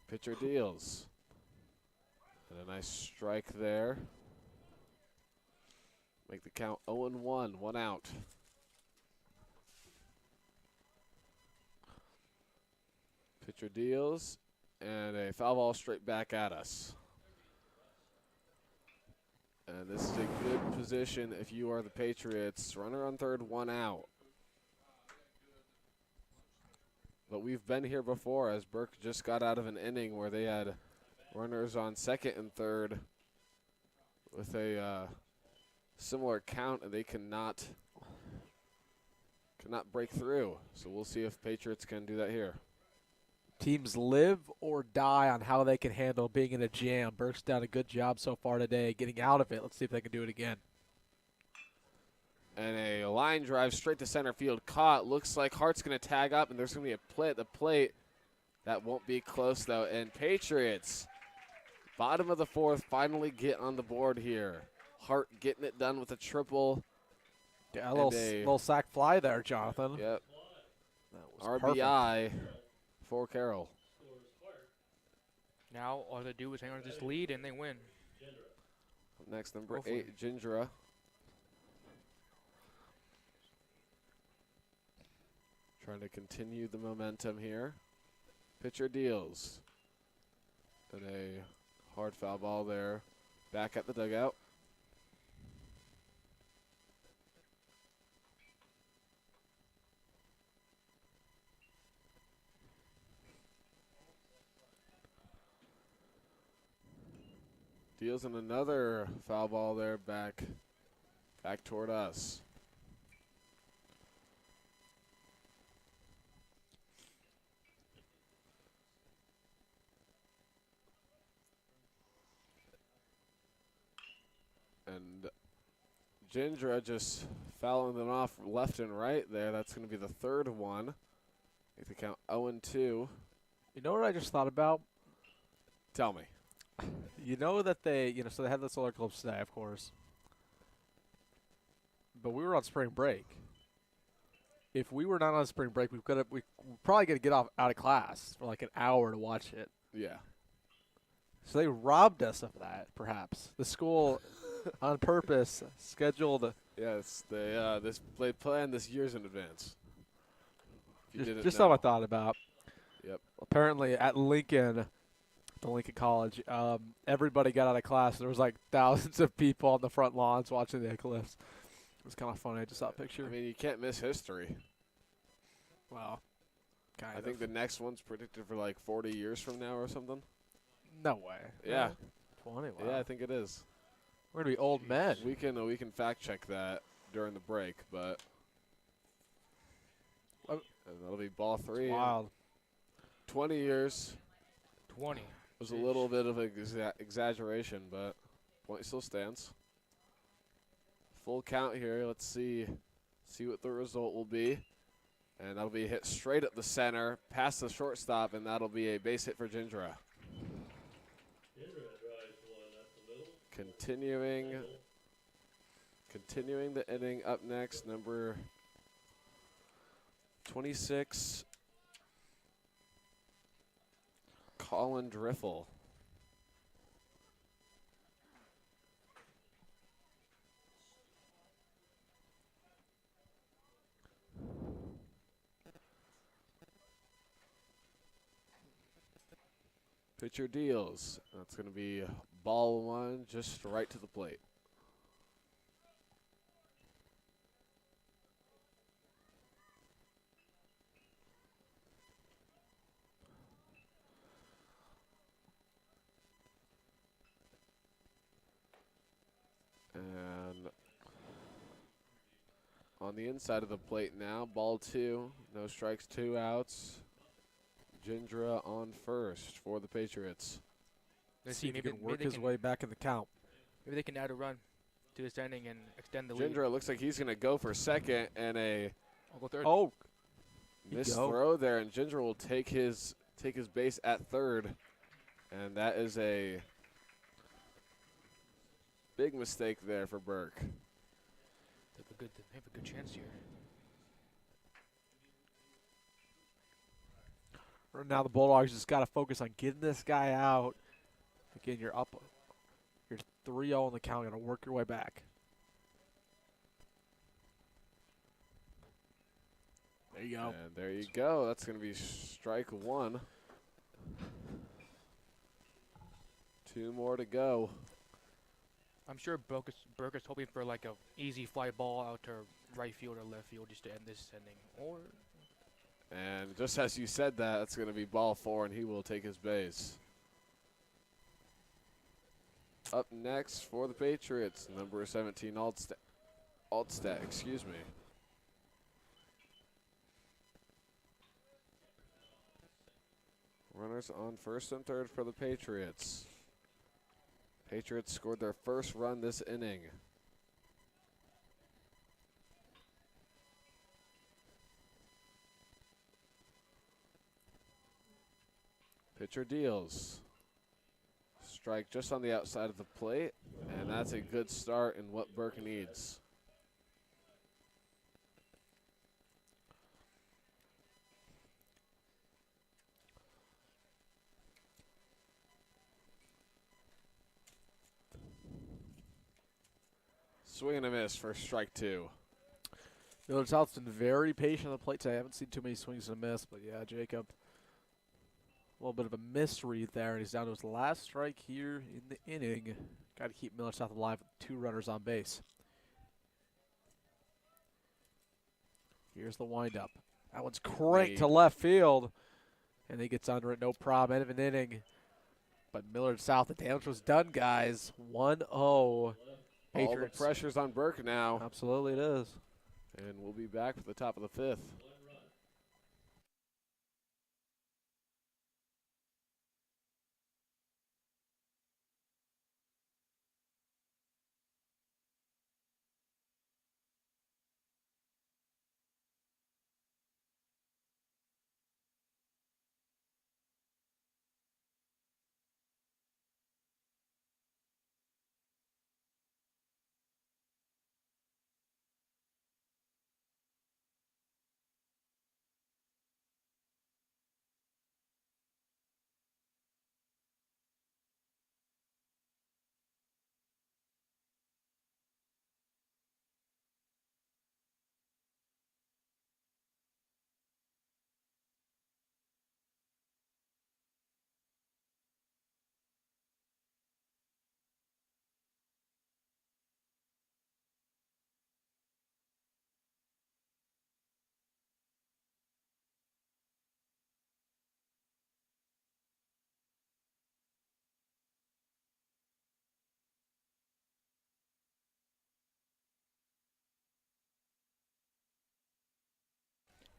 Pitcher deals. And a nice strike there. Make the count 0-1, 1 out. Pitcher deals, And a foul ball straight back at us. And this is a good position if you are the Patriots. Runner on third, 1 out. But we've been here before, as Burke just got out of an inning where they had runners on second and third with a similar count, and they cannot break through. So we'll see if Patriots can do that here. Teams live or die on how they can handle being in a jam. Burke's done a good job so far today getting out of it. Let's see if they can do it again. And a line drive straight to center field caught. Looks like Hart's going to tag up, and there's going to be a play at the plate. That won't be close, though. And Patriots, bottom of the fourth, finally get on the board here. Hart getting it done with a triple. Yeah, a little sack fly there, Jonathan. Yep. That was RBI perfect. for Carroll. Now all they do is hang on to this lead and they win. Up next, number Hopefully. 8, Gindra. Trying to continue the momentum here. Pitcher deals. And a hard foul ball there. Back at the dugout. Deals in another foul ball there back toward us. And Gindra just fouling them off left and right there. That's going to be the third one. Make the count 0-2. You know what I just thought about? Tell me. You know that so they had the Solar Eclipse today, of course. But we were on spring break. If we were not on spring break, we're probably going to get out of class for like an hour to watch it. Yeah. So they robbed us of that, perhaps. The school, on purpose, scheduled. Yes, they planned this years in advance. If you didn't Just know. something I thought about. Yep. Apparently at Lincoln, the Lincoln College, everybody got out of class. There was like thousands of people on the front lawns watching the eclipse. It was kind of funny. I just saw a picture. I mean, you can't miss history. Wow. I think the next one's predicted for like 40 years from now or something. No way. Yeah. 20. Wow. Yeah, I think it is. We're gonna be old men. We can fact check that during the break, but and that'll be ball 3. It's wild. 20 years 20. was a little bit of an exaggeration, but point still stands. Full count here. Let's see what the result will be. And that'll be hit straight up the center, past the shortstop, and that'll be a base hit for Gindra. Continuing the inning. Up next, number 26, Colin Driffle. Pitcher deals. That's going to be ball 1, just right to the plate. And on the inside of the plate now, ball 2, no strikes, 2 outs. Gindra on first for the Patriots. Let's See see, if he maybe, can work maybe, his they can, way back in the count. maybe they can add a run to this inning and extend the lead. Gindra looks like he's going to go for second, and a I'll go third. Oh, missed throw there, and Gindra will take his base at third, and that is a big mistake there for Burke. They have a good chance here. right now the Bulldogs just got to focus on getting this guy out. Again, you're up. You're 3-0 in the count. Got to work your way back. There you go. And there you go. That's going to be strike 1. 2 more to go. I'm sure Burke is hoping for like a easy fly ball out to right field or left field just to end this inning. Or And just as you said that, it's going to be ball 4, and he will take his base. Up next for the Patriots, number 17, Altstadt, excuse me. Runners on first and third for the Patriots. Patriots scored their first run this inning. Pitcher deals. Strike just on the outside of the plate, and that's a good start in what Burke needs. Swing and a miss for strike 2. Millard South's been very patient on the plate today. I haven't seen too many swings and a miss, but yeah, Jacob, a little bit of a misread there, and he's down to his last strike here in the inning. Got to keep Millard South alive with 2 runners on base. Here's the windup. That one's cranked to left field, and he gets under it, no problem. End of an inning. But Millard South, the damage was done, guys. 1-0. All the pressure's on Burke now. Absolutely it is. And we'll be back for the top of the 5th.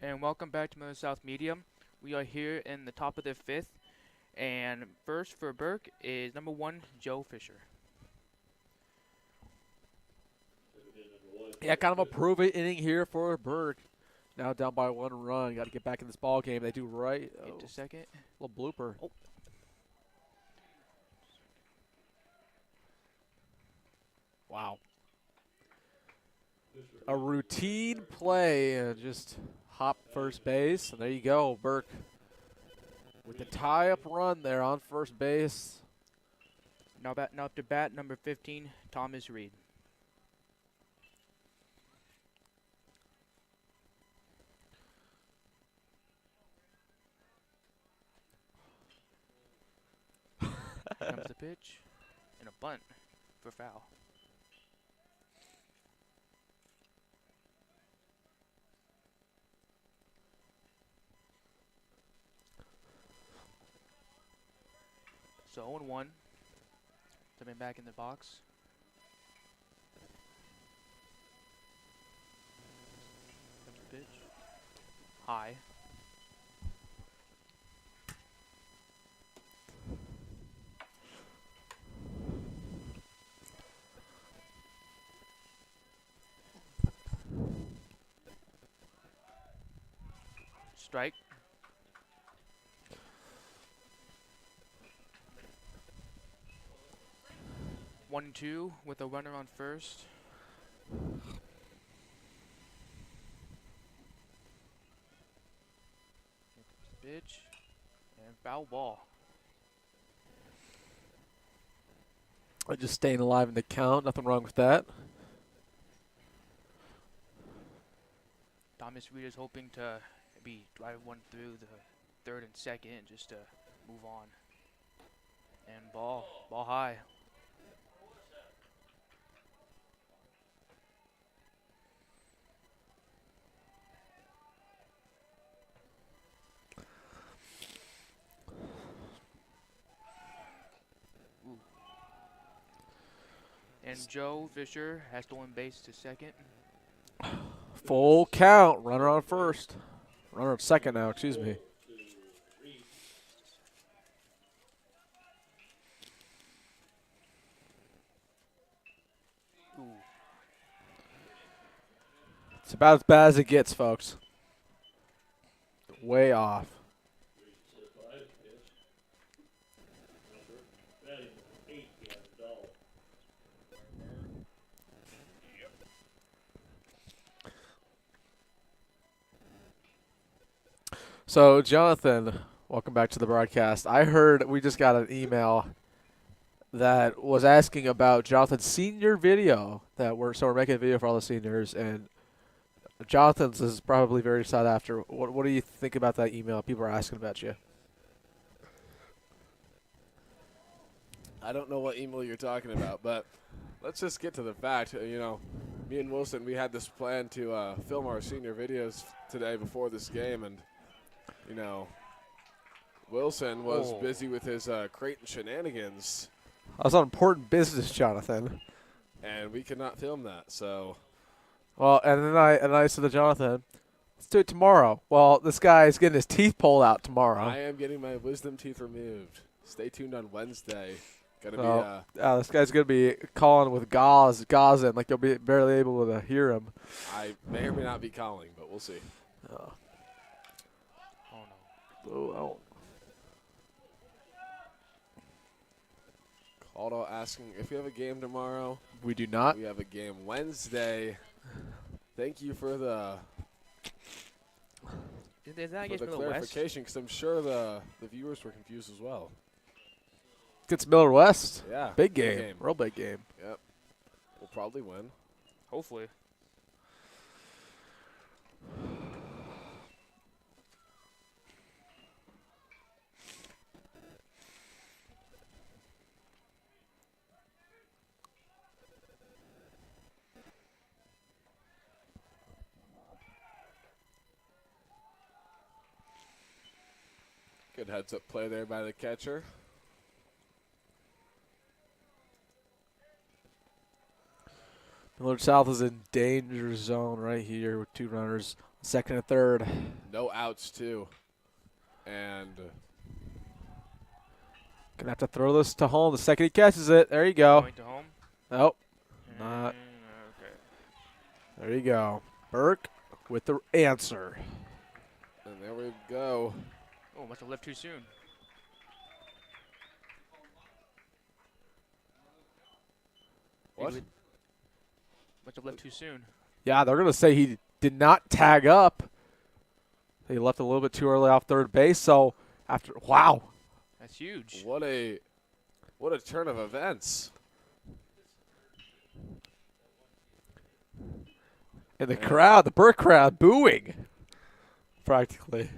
And welcome back to Millard South Medium. We are here in the top of the 5th, and first for Burke is number 1, Joe Fisher. Yeah, kind of a prove-it inning here for Burke. Now down by 1 run. Got to get back in this ball game. They do right. Get to second. Little blooper. Oh. Wow. A routine play. Just hop first base. And there you go. Burke with the tie-up run there on first base. Now up to bat, number 15, Thomas Reed. Comes the pitch, and a bunt for foul. So 0-1. Stepping back in the box. Comes the pitch. High. Strike. One, 2 with a runner on first. Pitch and foul ball. Just staying alive in the count. Nothing wrong with that. Thomas Reed is hoping to maybe drive one through the third and second just to move on. And ball high. And Joe Fisher has stolen base to second. Full count. Runner on first. Runner on second now, excuse me. Ooh. It's about as bad as it gets, folks. Way off. So, Jonathan, welcome back to the broadcast. I heard we just got an email that was asking about Jonathan's senior video so we're making a video for all the seniors, and Jonathan's is probably very sought after. What do you think about that email? People are asking about you. I don't know what email you're talking about, but let's just get to the fact. You know, me and Wilson, we had this plan to film our senior videos today before this game, and you know, Wilson was busy with his Creighton shenanigans. I was on important business, Jonathan. And we could not film that, so. Well, and then I said to Jonathan, let's do it tomorrow. Well, this guy's getting his teeth pulled out tomorrow. I am getting my wisdom teeth removed. Stay tuned on Wednesday. Gonna be. This guy's gonna be calling with gauze in, like you'll be barely able to hear him. I may or may not be calling, but we'll see. Oh. Oh, Oh. Aldo asking if we have a game tomorrow. We do not. We have a game Wednesday. Thank you for the Is that against Millard West? clarification, because I'm sure the viewers were confused as well. Gets Millard West. Yeah. Big game. Real big game. Yep. We'll probably win. Hopefully. Good heads-up play there by the catcher. Millard South is in danger zone right here with two runners, second and third. No outs, too. And Gonna have to throw this to home. The second he catches it, there you go. Going to home. Nope. Not. Okay. There you go. Burke with the answer. and there we go. Oh, must have left too soon. What? Must have left too soon. Yeah, they're gonna say he did not tag up. He left a little bit too early off third base. So wow. That's huge. What a turn of events. And the crowd, the Burke crowd, booing, practically.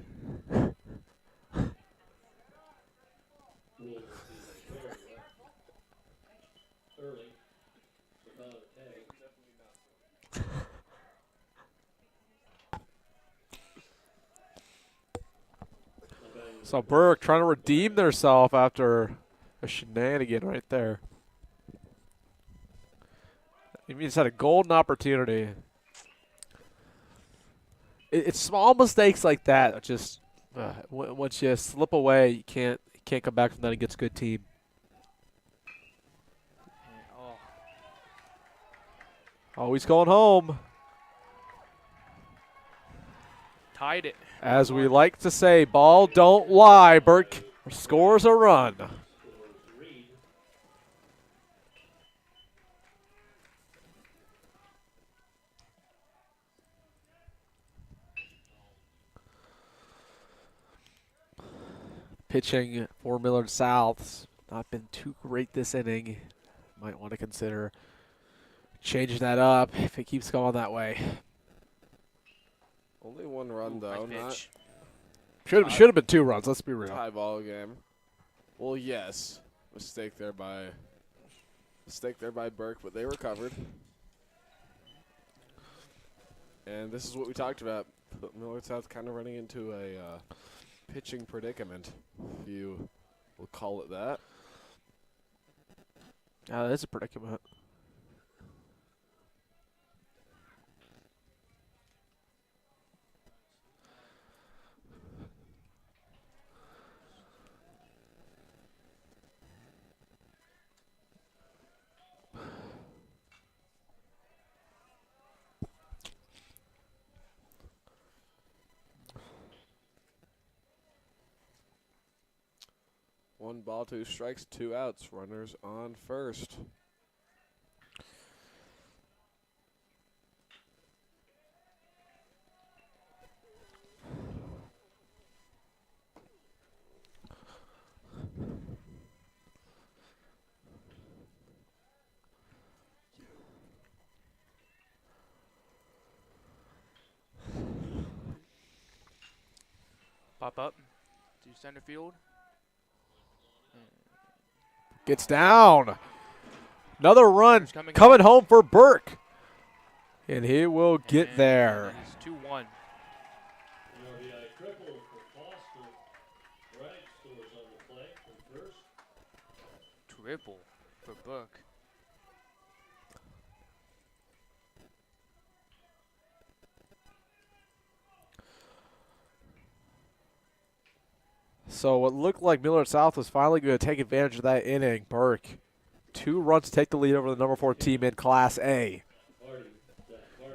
So Burke trying to redeem themselves after a shenanigan right there. He just had a golden opportunity. It's small mistakes like that. Just once you slip away, you can't come back from that against a good team. Oh, Always going home. tied it. As we like to say, ball don't lie. Burke scores a run. Pitching for Millard South's not been too great this inning. Might want to consider changing that up if it keeps going that way. Only one run, Ooh, though. nice Not pitch. Should have been 2 runs. Let's be real. tie ball game. Well, yes. Mistake there by Burke, but they recovered. And this is what we talked about. Millard South kind of running into a pitching predicament, if you will call it that. That is a predicament. One ball, 2 strikes, 2 outs. Runners on first. Pop up to center field. Gets down. Another run Coming home for Burke. And he will get And there. It's 2-1. Triple for Foster. Right scores on the play from first. Triple for Burke. So what looked like Millard South was finally going to take advantage of that inning. Burke, 2 runs to take the lead over the number 4 team in Class A.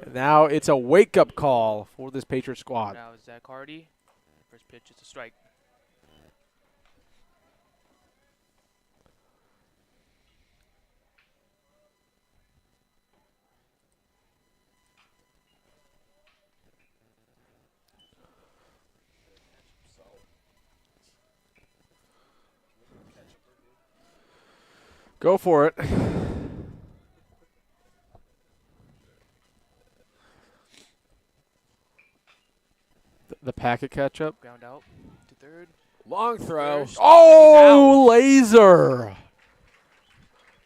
And now it's a wake-up call for this Patriot squad. Now Zach Hardy. First pitch is a strike. Go for it. The packet catch-up. Ground out to third. Long throw. First. Oh, laser.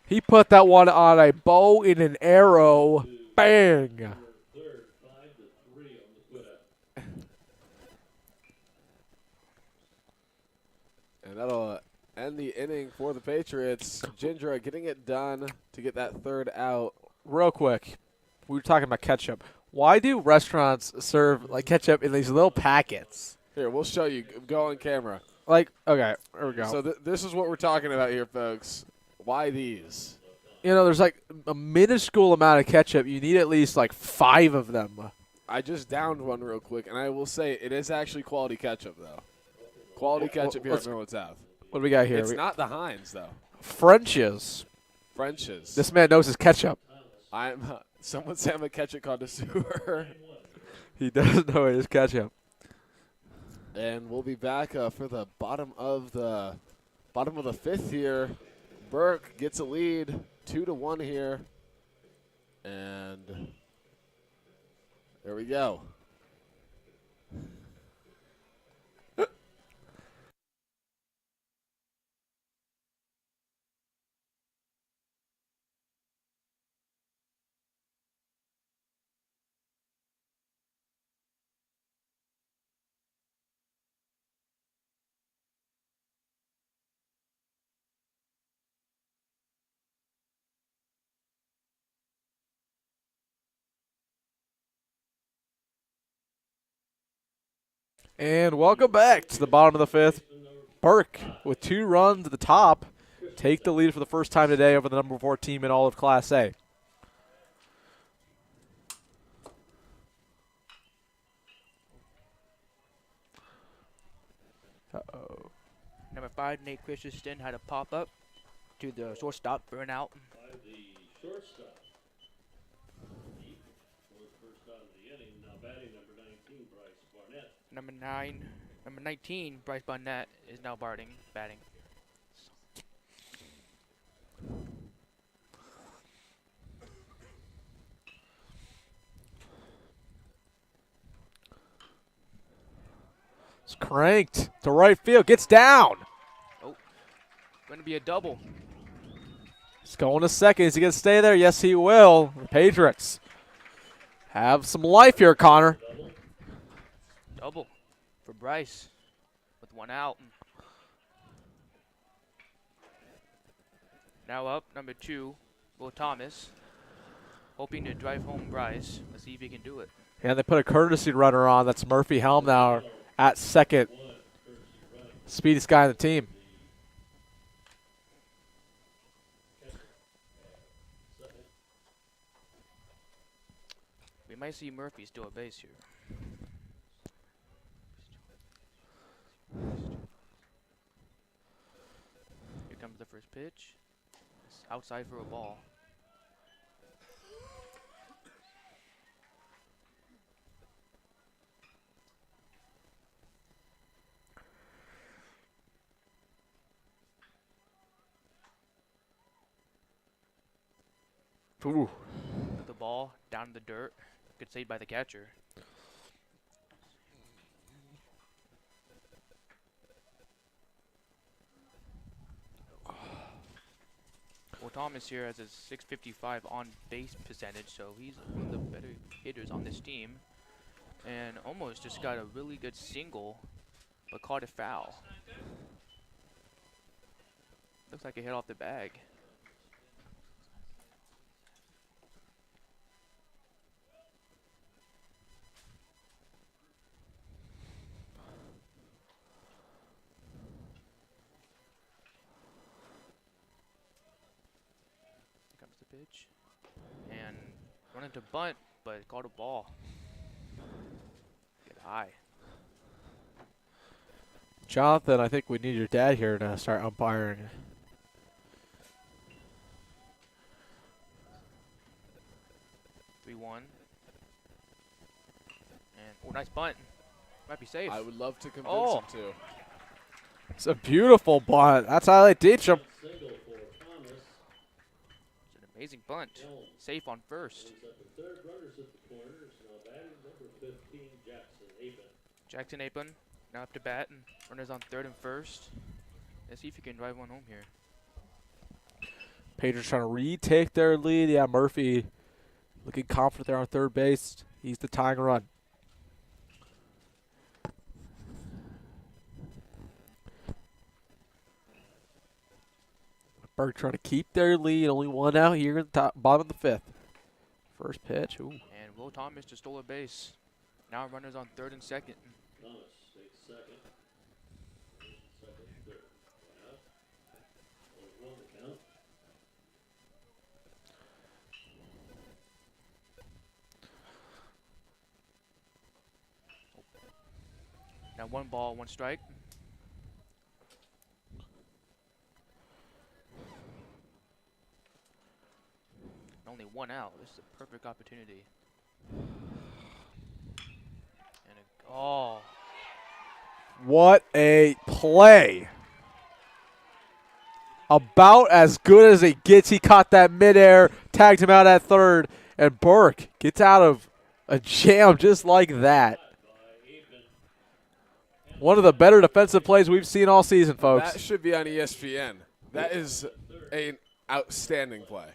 He put that one on a bow and an arrow. Bang. Third, 5-3 on the putout. And that'll end the inning for the Patriots. Gindra getting it done to get that 3rd out. Real quick, we were talking about ketchup. Why do restaurants serve like ketchup in these little packets? Here, we'll show you. Go on camera. Like, okay, there we go. So this is what we're talking about here, folks. Why these? You know, there's like a minuscule amount of ketchup. You need at least like 5 of them. I just downed one real quick, and I will say it is actually quality ketchup, though. Quality ketchup here at Millard South. What do we got here? It's not the Heinz, though. French's. French's. This man knows his ketchup. Someone say I'm a ketchup connoisseur. He does know his ketchup. And we'll be back for the bottom of the 5th here. Burke gets a lead, 2-1 here. And there we go. And welcome back to the bottom of the 5th. Burke, with 2 runs at the top, take the lead for the first time today over the number 4 team in all of Class A. Uh-oh. Number 5, Nate Christensen had a pop up to the shortstop, burn out. By the shortstop. Deep for the first out of the inning. Now batting number 19, Bryce Barnett. Number 19, Bryce Barnett is now batting. It's cranked to right field, gets down. Going Going to be a double. He's going to second. Is he going to stay there? Yes, he will. The Patriots have some life here, Connor. Double for Bryce with one out. Now up, number 2, Will Thomas, hoping to drive home Bryce. Let's see if he can do it. And they put a courtesy runner on. That's Murphy Helm now at second. Speediest guy on the team. We might see Murphy steal a base here. Here comes the first pitch. It's outside for a ball. Ooh. Put the ball down in the dirt. Good save by the catcher. Well, Thomas here has a .655 on base percentage, so he's one of the better hitters on this team. And almost just got a really good single, but caught a foul. Looks like it hit off the bag. Pitch and running to bunt, but caught a ball. Get high. Jonathan, I think we need your dad here to start umpiring. 3-1. And oh, nice bunt. Might be safe. I would love to convince Oh. him to. It's a beautiful bunt. That's how they teach them. Single for Thomas. It's an amazing bunt. Safe on first. Brings up the third. Runners at the corners. Now batting number 15, Jackson Aben. Jackson Apin now up to bat, and runners on third and first. Let's see if he can drive one home here. Patriots trying to retake their lead. Yeah, Murphy looking confident there on third base. He's the tying run. Burke trying to keep their lead. Only one out here in the top, bottom of the fifth. First pitch. Ooh. And Will Thomas just stole a base. Now runners on third and second. Thomas takes second. Second, third. One out. Only one to count. Now 1 ball, 1 strike. Only 1 out. This is a perfect opportunity. And oh, What a play. About as good as it gets. He caught that midair, tagged him out at third, and Burke gets out of a jam just like that. One of the better defensive plays we've seen all season, folks. That should be on ESPN. That is an outstanding play.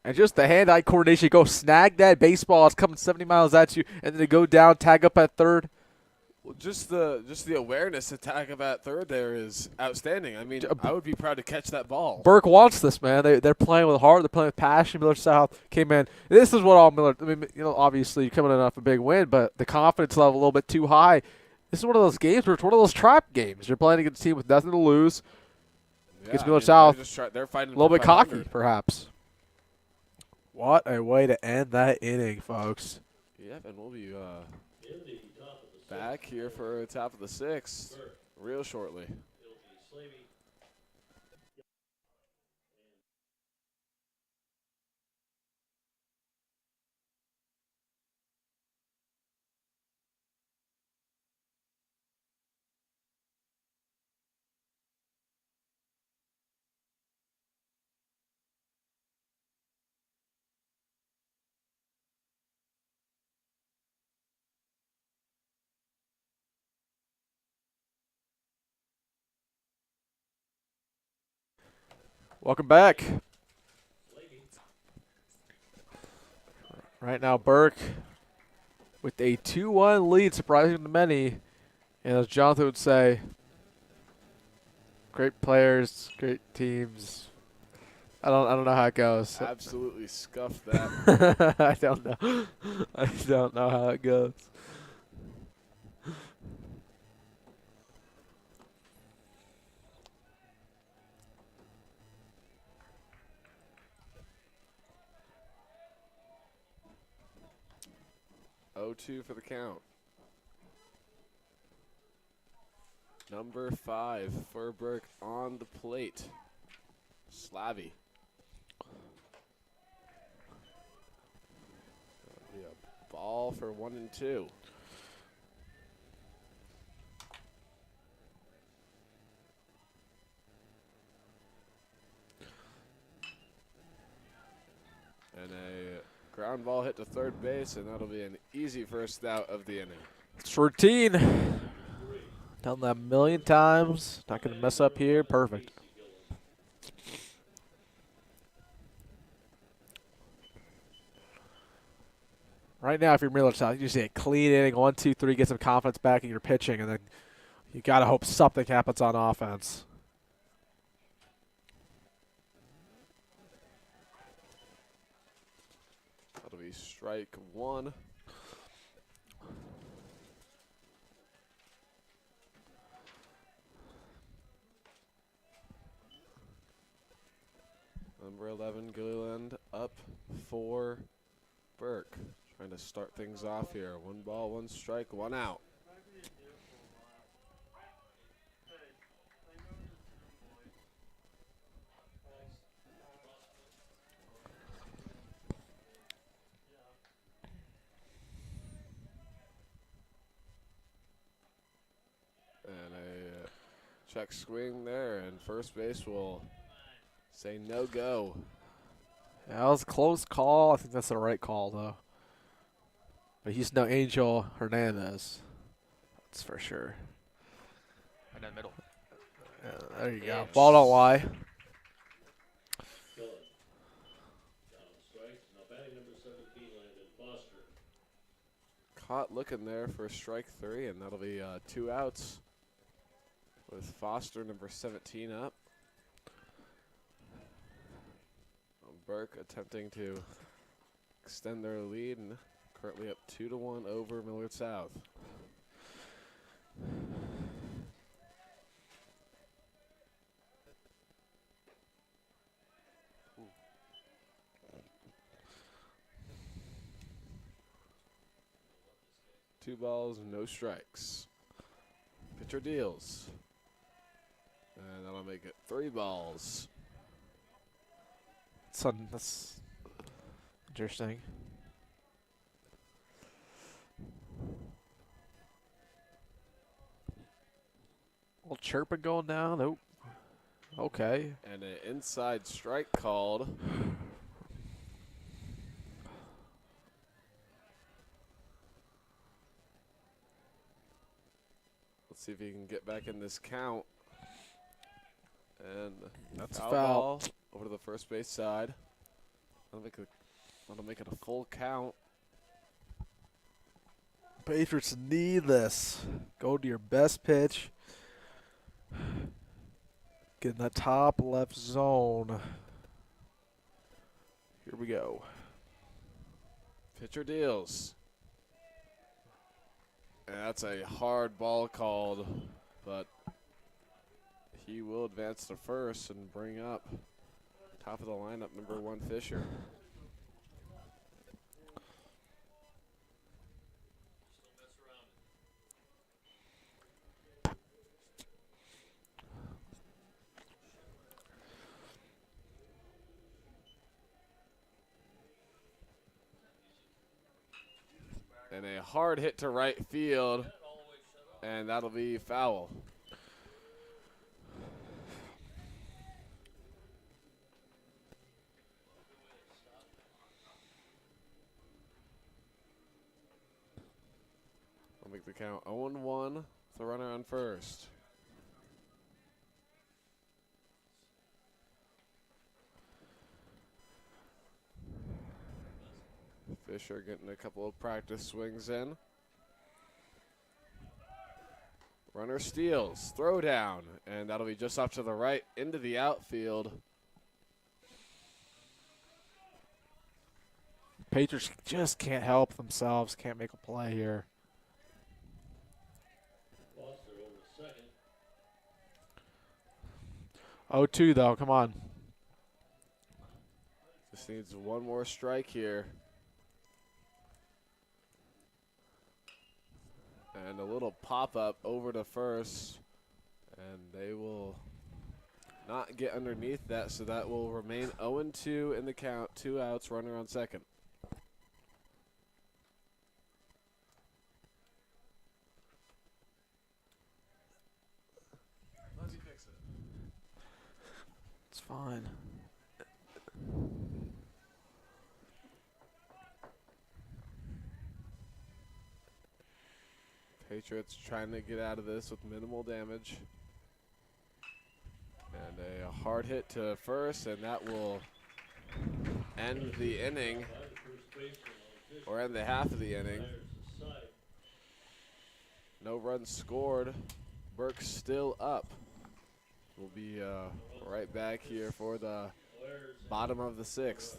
And just the hand-eye coordination, go snag that baseball. It's coming 70 miles at you, and then to go down, tag up at third. Well, just the awareness to tag up at third there is outstanding. I mean, I would be proud to catch that ball. Burke wants this, man. They're playing with heart. They're playing with passion. Millard South came in. This is what all Millard. I mean, you know, obviously coming in off a big win, but the confidence level a little bit too high. This is one of those games where it's one of those trap games. You're playing against a team with nothing to lose. Against Millard South, They're fighting a little bit cocky, 500. perhaps. What a way to end that inning, folks. Yep, and we'll be In the top of the back here for top of the sixth real shortly. It'll be Slavey. Welcome back. Right now, Burke with a 2-1 lead, surprising to many. And as Jonathan would say, great players, great teams. I don't know how it goes. Absolutely scuffed that. I don't know. I don't know how it goes. Oh, 2 for the count. Number 5 for Burke on the plate. Slavy. That'll be a ball for 1 and 2. And a ground ball hit to third base, and that'll be an easy first out of the inning. It's routine. Done that a million times. Not going to mess up here. Perfect. Right now, if you're Millard, you see a clean inning, 1, 2, 3, get some confidence back in your pitching, and then you got to hope something happens on offense. That'll be strike 1. Number 11, Gilliland up for Burke. Trying to start things off here. 1 ball, 1 strike, 1 out. And a check swing there, and first base will say no go. Yeah, that was a close call. I think that's the right call, though. But he's no Angel Hernandez. That's for sure. Right in the middle. Yeah, there you go. Yeah. Ball don't lie. Down strike. Now batting number 17, Landon Foster. Caught looking there for strike 3, and that'll be 2 outs with Foster, number 17, up. Burke attempting to extend their lead, and currently up 2-1 over Millard South. Two balls, no strikes. Pitcher deals. And that'll make it 3 balls. That's interesting. Little chirping going down. Nope. Okay. And an inside strike called. Let's see if he can get back in this count. And That's foul foul. ball over to the first base side. That'll make it a full count. Patriots need this. Go to your best pitch. Get in that top left zone. Here we go. Pitcher deals. And that's a hard ball called, but he will advance to first and bring up top of the lineup, number 1, Fisher. And a hard hit to right field, and that'll be foul. I'll make the count 0-1 with the runner on first. Fisher getting a couple of practice swings in. Runner steals, throw down, and that'll be just off to the right into the outfield. Patriots just can't help themselves, can't make a play here. Foster over second. 0-2 though, come on. Just needs one more strike here. And a little pop-up over to first. And they will not get underneath that, so that will remain 0-2 in the count. 2 outs, runner on second. It's fine. Patriots trying to get out of this with minimal damage. And a hard hit to first, and that will end the inning, or end the half of the inning. No runs scored. Burke's still up. We'll be right back here for the bottom of the 6th.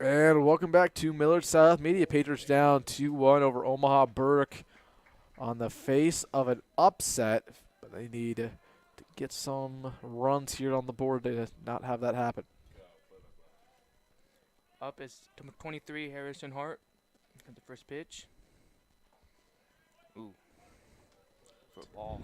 And welcome back to Millard South Media. Patriots down 2-1 over Omaha. Burke on the face of an upset, but they need to get some runs here on the board to not have that happen. Up is 23, Harrison Hart at the first pitch. Ooh. For a ball.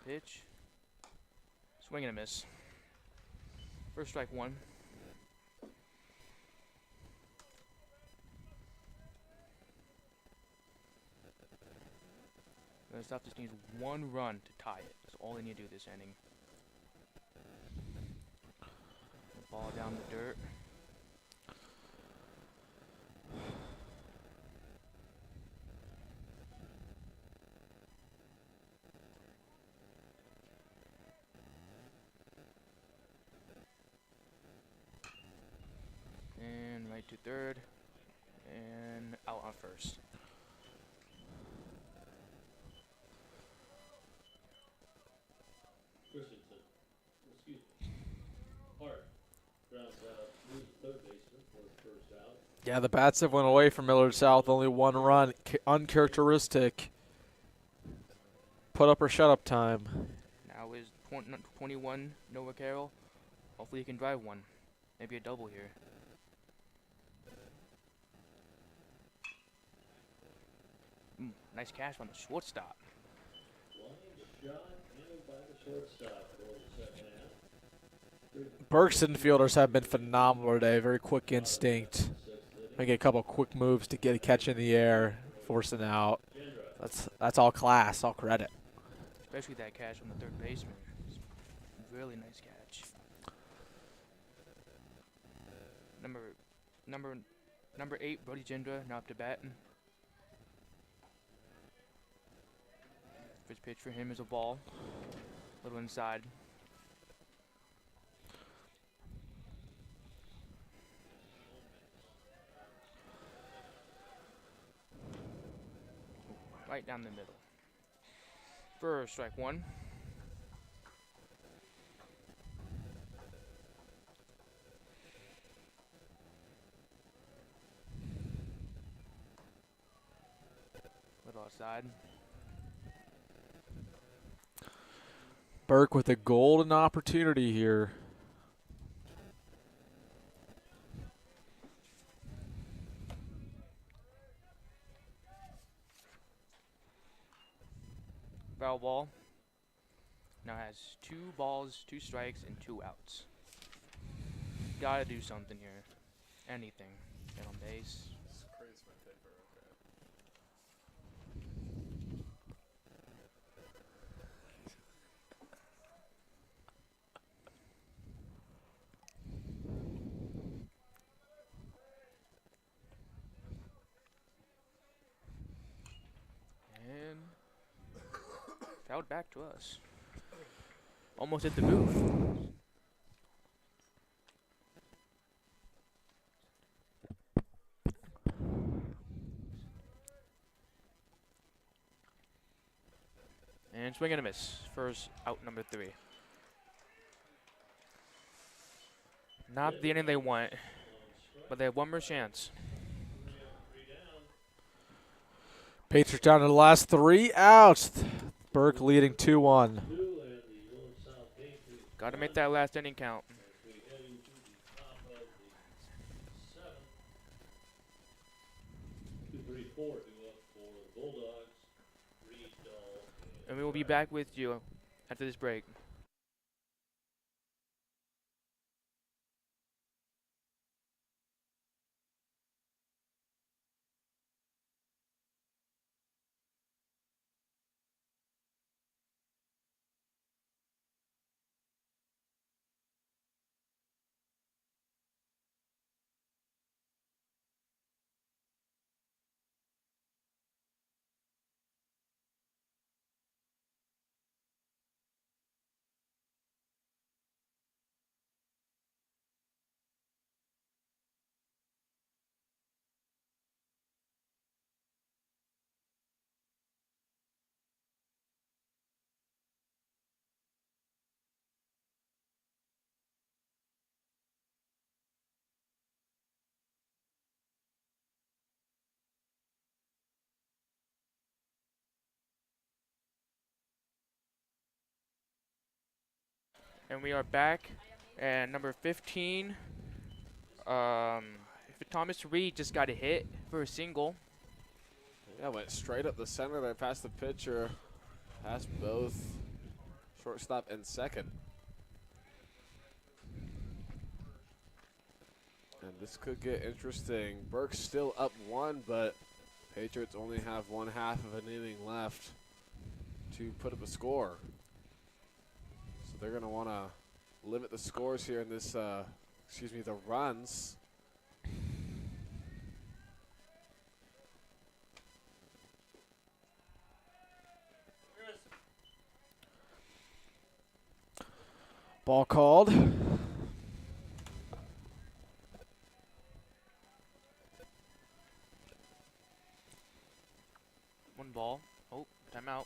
Pitch. Swing and a miss. First strike 1. The South just needs 1 run to tie it. That's all they need to do this inning. Ball down the dirt. And right to third. And out on first. Christensen, excuse me, Hart grounds out, moves the third baseman for the first out. Yeah, the bats have went away from Millard South. Only 1 run. Uncharacteristic. Put up or shut up time. Now is 21 Noah Carroll. Hopefully he can drive one. Maybe a double here. Nice catch on the shortstop. Line shot handled by the shortstop for the second half. Burke's infielders have been phenomenal today. Very quick instinct. Making a couple quick moves to get a catch in the air, forcing out. That's all class, all credit. Especially that catch on the third baseman. Really nice catch. Number 8, Brody Gendra, now up to bat. First pitch for him is a ball. little inside. Right down the middle. For strike one. Little outside. Burke with a golden opportunity here. Foul ball. Now has 2 balls, 2 strikes, and 2 outs. Gotta do something here. Anything. Get on base. And fouled back to us. Almost hit the booth. And swing and a miss. First out, number 3. Not the inning they want, but they have one more chance. Patriots down to the last 3 outs. Burke leading 2-1. Got to make that last inning count. And we will be back with you after this break. And we are back. And number 15, Thomas Reed just got a hit for a single. Yeah, went straight up the center there past the pitcher, past both shortstop and second. And this could get interesting. Burke's still up 1, but Patriots only have 1/2 of an inning left to put up a score. So they're going to want to limit the scores here in this, the runs. Ball called. One ball. Oh, timeout.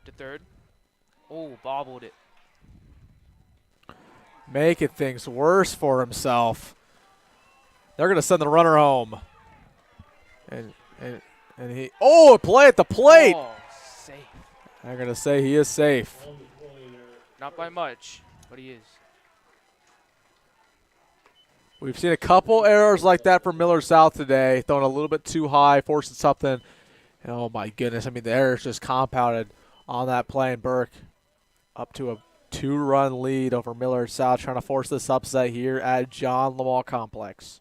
To third. Oh, bobbled it. Making things worse for himself. They're going to send the runner home. And he, a play at the plate. Oh, safe. They're going to say he is safe. Not by much, but he is. We've seen a couple errors like that from Millard South today, throwing a little bit too high, forcing something. And oh, my goodness. I mean, the errors just compounded on that play. And Burke up to a 2-run lead over Millard South, trying to force this upset here at John Lamal Complex.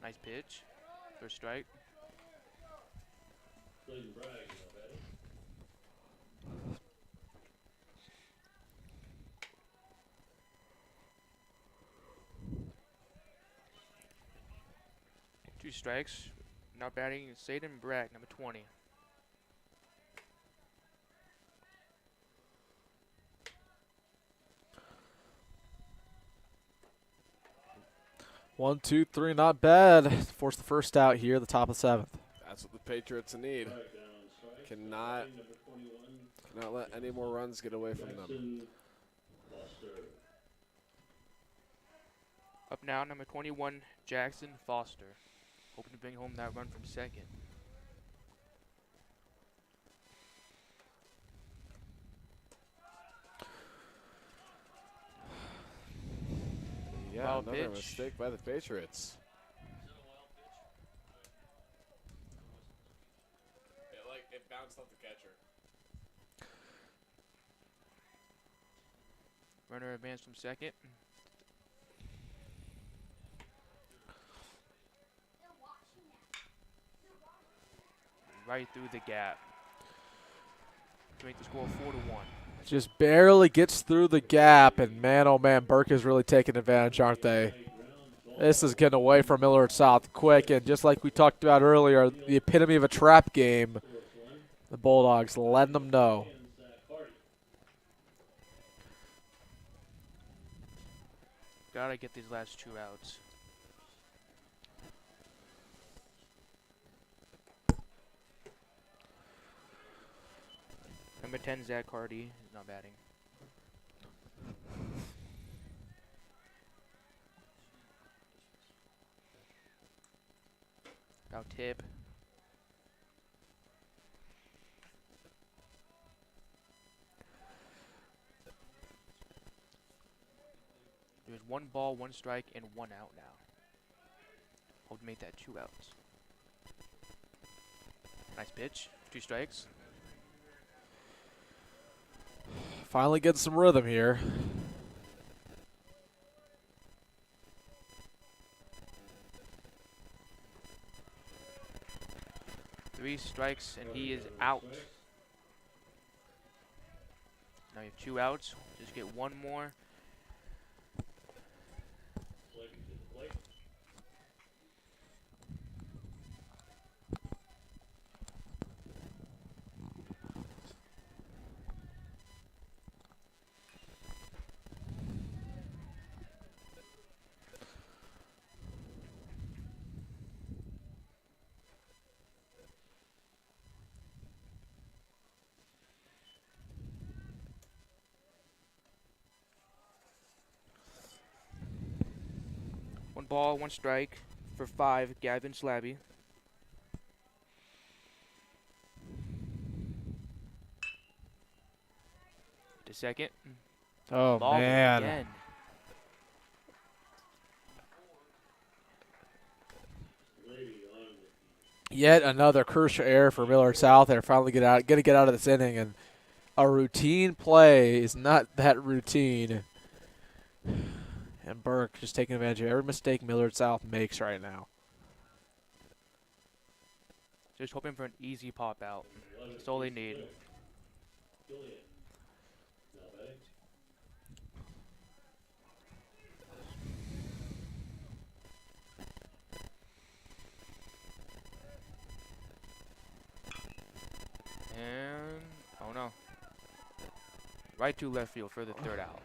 Nice pitch. First strike. Clayton Bragg now batting. 2 strikes. Now batting Saden Brack, number 20. One, two, three, not bad. Force the first out here at the top of the 7th. That's what the Patriots need. Strike down on strikes. Cannot Batting number 21, cannot let any more runs get away from them. Jackson Foster. Up now, number 21, Jackson Foster. Hoping to bring home that run from second. Yeah, Wild another pitch. mistake by the Patriots. It bounced off the catcher. Runner advanced from second. Right through the gap to make the score 4-1. Just barely gets through the gap, and man, oh man, Burke is really taking advantage, aren't they? This is getting away from Millard South quick, and just like we talked about earlier, the epitome of a trap game, the Bulldogs letting them know. Gotta get these last 2 outs. Number 10, Zach Hardy, is not batting. Now tip. There's 1 ball, 1 strike, and 1 out now. Hope to make that 2 outs. Nice pitch. 2 strikes. Finally getting some rhythm here. Three strikes, and he is out. Now you have 2 outs. Just get 1 more. One ball, 1 strike for 5, Gavin Slabby. To second. Oh, Ball man. again. Yet another crucial error for Millard South. They're finally gonna get out of this inning, and a routine play is not that routine. And Burke just taking advantage of every mistake Millard South makes right now. Just hoping for an easy pop out. That's all they need. And, oh no. Right to left field for the 3rd out.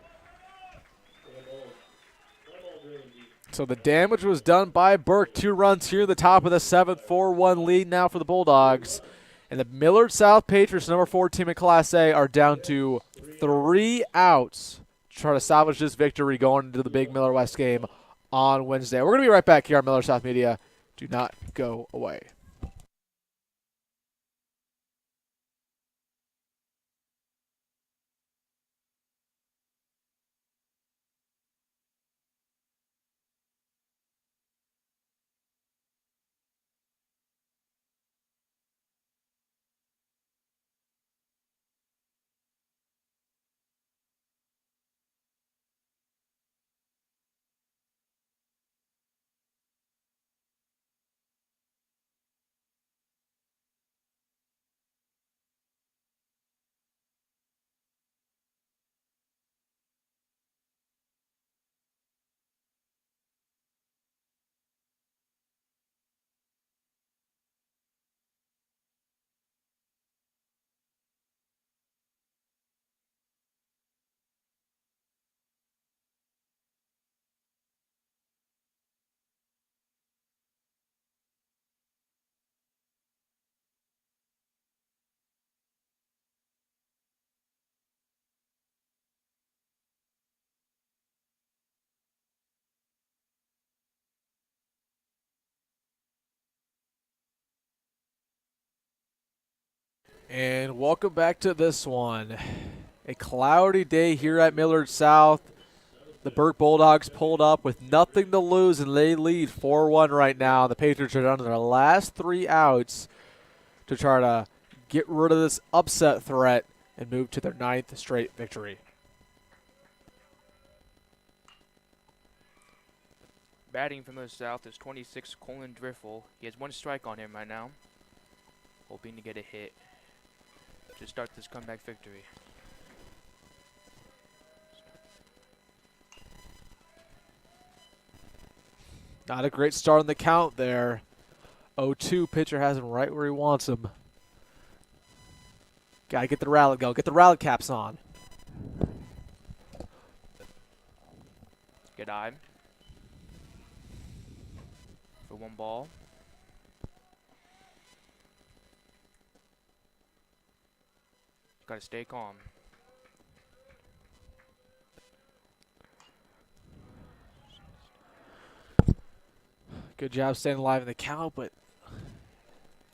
So the damage was done by Burke. 2 runs here at the top of the 7th, 4-1 lead now for the Bulldogs. And the Millard South Patriots, number 4 team in Class A, are down to 3 outs to try to salvage this victory going into the big Miller West game on Wednesday. We're going to be right back here on Miller South Media. Do not go away. And welcome back to this one. A cloudy day here at Millard South. The Burke Bulldogs pulled up with nothing to lose, and they lead 4-1 right now. The Patriots are down to their last 3 outs to try to get rid of this upset threat and move to their 9th straight victory. Batting from the south is 26 Colin Driffle. He has 1 strike on him right now. Hoping to get a hit to start this comeback victory. Not a great start on the count there. 0-2, pitcher has him right where he wants him. Gotta get the rally go. Get the rally caps on. Good eye. For 1 ball. Gotta stay calm. Good job staying alive in the count, but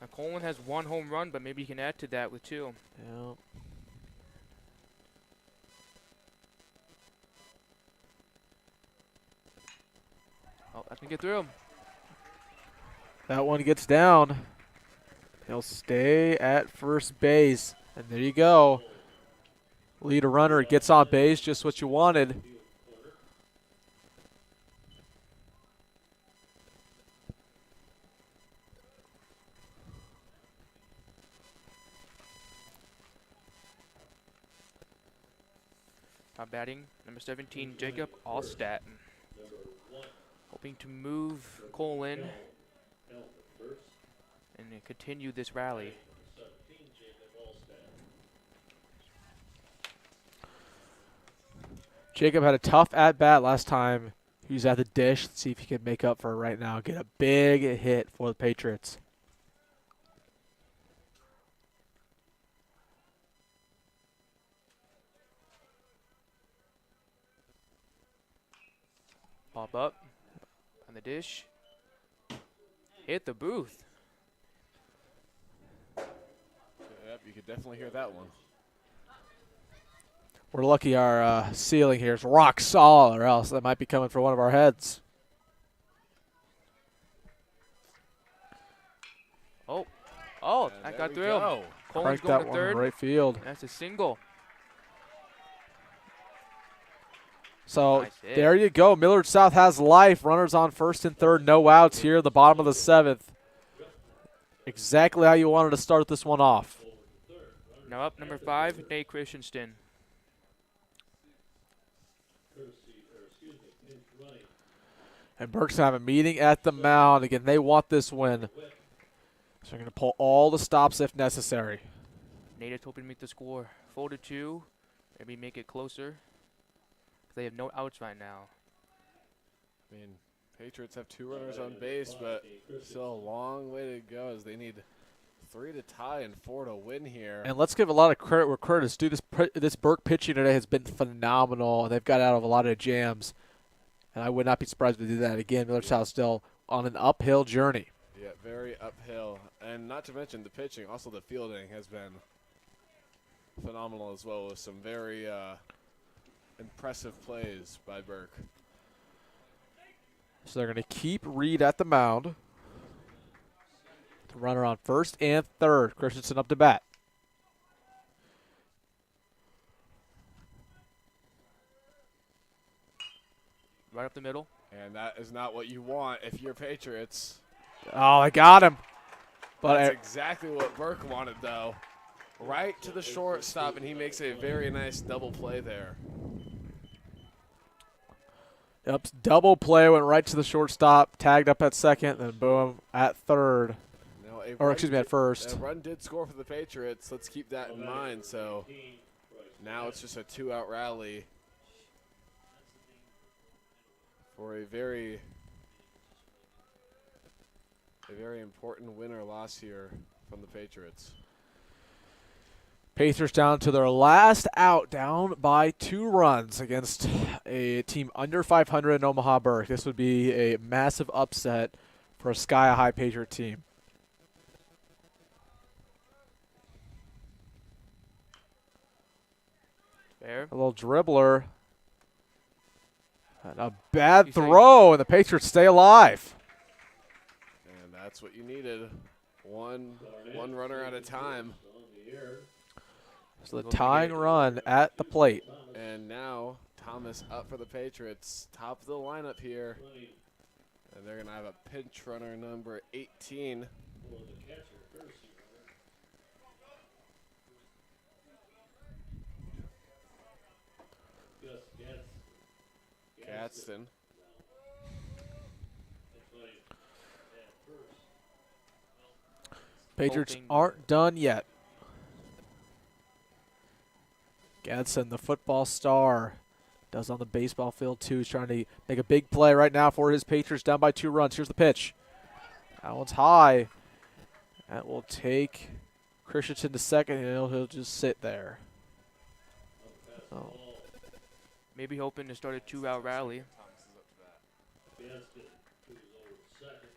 Now Colin has 1 home run, but maybe he can add to that with 2. yeah. Oh, that's gonna get through. That one gets down. He'll stay at first base. And there you go. Lead a runner, gets on base, just what you wanted. Now batting, number 17, Jacob Allstat. Hoping to move Colin and continue this rally. Jacob had a tough at-bat last time. He was at the dish. Let's see if he can make up for it right now. Get a big hit for the Patriots. Pop up on the dish. Hit the booth. Yep, you could definitely hear that one. We're lucky our ceiling here is rock solid, or else that might be coming for one of our heads. Oh, And that there got we through. go. Colin's Cranked going that to one third. right field. That's a single. So Nice hit. there you go. Millard South has life. Runners on first and third. No outs here at the bottom of the 7th. Exactly how you wanted to start this one off. Now up number 5, Nate Christensen. And Burke's going to have a meeting at the mound. Again, they want this win. So they're going to pull all the stops if necessary. Nate is hoping to make the score 4-2. Maybe make it closer. They have no outs right now. I mean, Patriots have 2 runners on base, but still a long way to go as they need 3 to tie and 4 to win here. And let's give a lot of credit where credit is due. This Burke pitching today has been phenomenal. They've got out of a lot of jams. And I would not be surprised to do that again. Millard South still on an uphill journey. Yeah, very uphill. And not to mention the pitching, also the fielding has been phenomenal as well with some very impressive plays by Burke. So they're going to keep Reed at the mound. The runner on first and third. Christensen up to bat. Right up the middle. And that is not what you want if you're Patriots. Oh, I got him. But That's exactly what Burke wanted, though. Right to the shortstop, and he makes a very nice double play there. Yep, double play, went right to the shortstop, tagged up at second, then boom, at third. Now, a Or run excuse me, at first. A run did score for the Patriots. Let's keep that in mind. So now it's just a 2-out rally for a very important win or loss here from the Patriots. Pacers down to their last out, down by 2 runs against a team under 500 in Omaha Burke. This would be a massive upset for a Sky High Patriot team. Fair. A little dribbler. And a bad You think- throw, and the Patriots stay alive. And that's what you needed. One runner at a time. On the air. So the Looking to tying get- run at the plate. And now Thomas up for the Patriots. Top of the lineup here. And they're going to have a pinch runner number 18. For the catcher, courtesy runner. Gus Gadsden. That's what he had first. Patriots Hoping- aren't done yet. Gadsden, the football star, does on the baseball field too. He's trying to make a big play right now for his Patriots, down by 2 runs. Here's the pitch. That one's high. That will take Christensen to second, and he'll just sit there. Oh. Maybe hoping to start a 2-out rally. Gadsden, who's over second.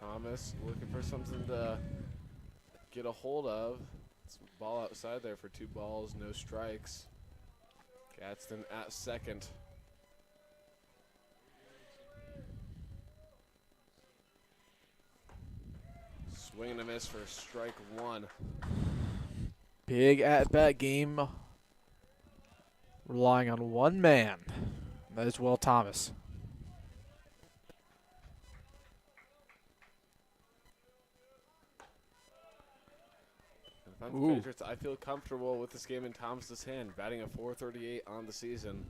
Thomas looking for something to get a hold of. It's a ball outside there for 2 balls, no strikes. Gadsden at second. Swing and a miss for strike 1. Big at-bat game, relying on one man. That is Will Thomas. If I'm the Ooh. Patriots, I feel comfortable with this game in Thomas's hand, batting a .438 on the season.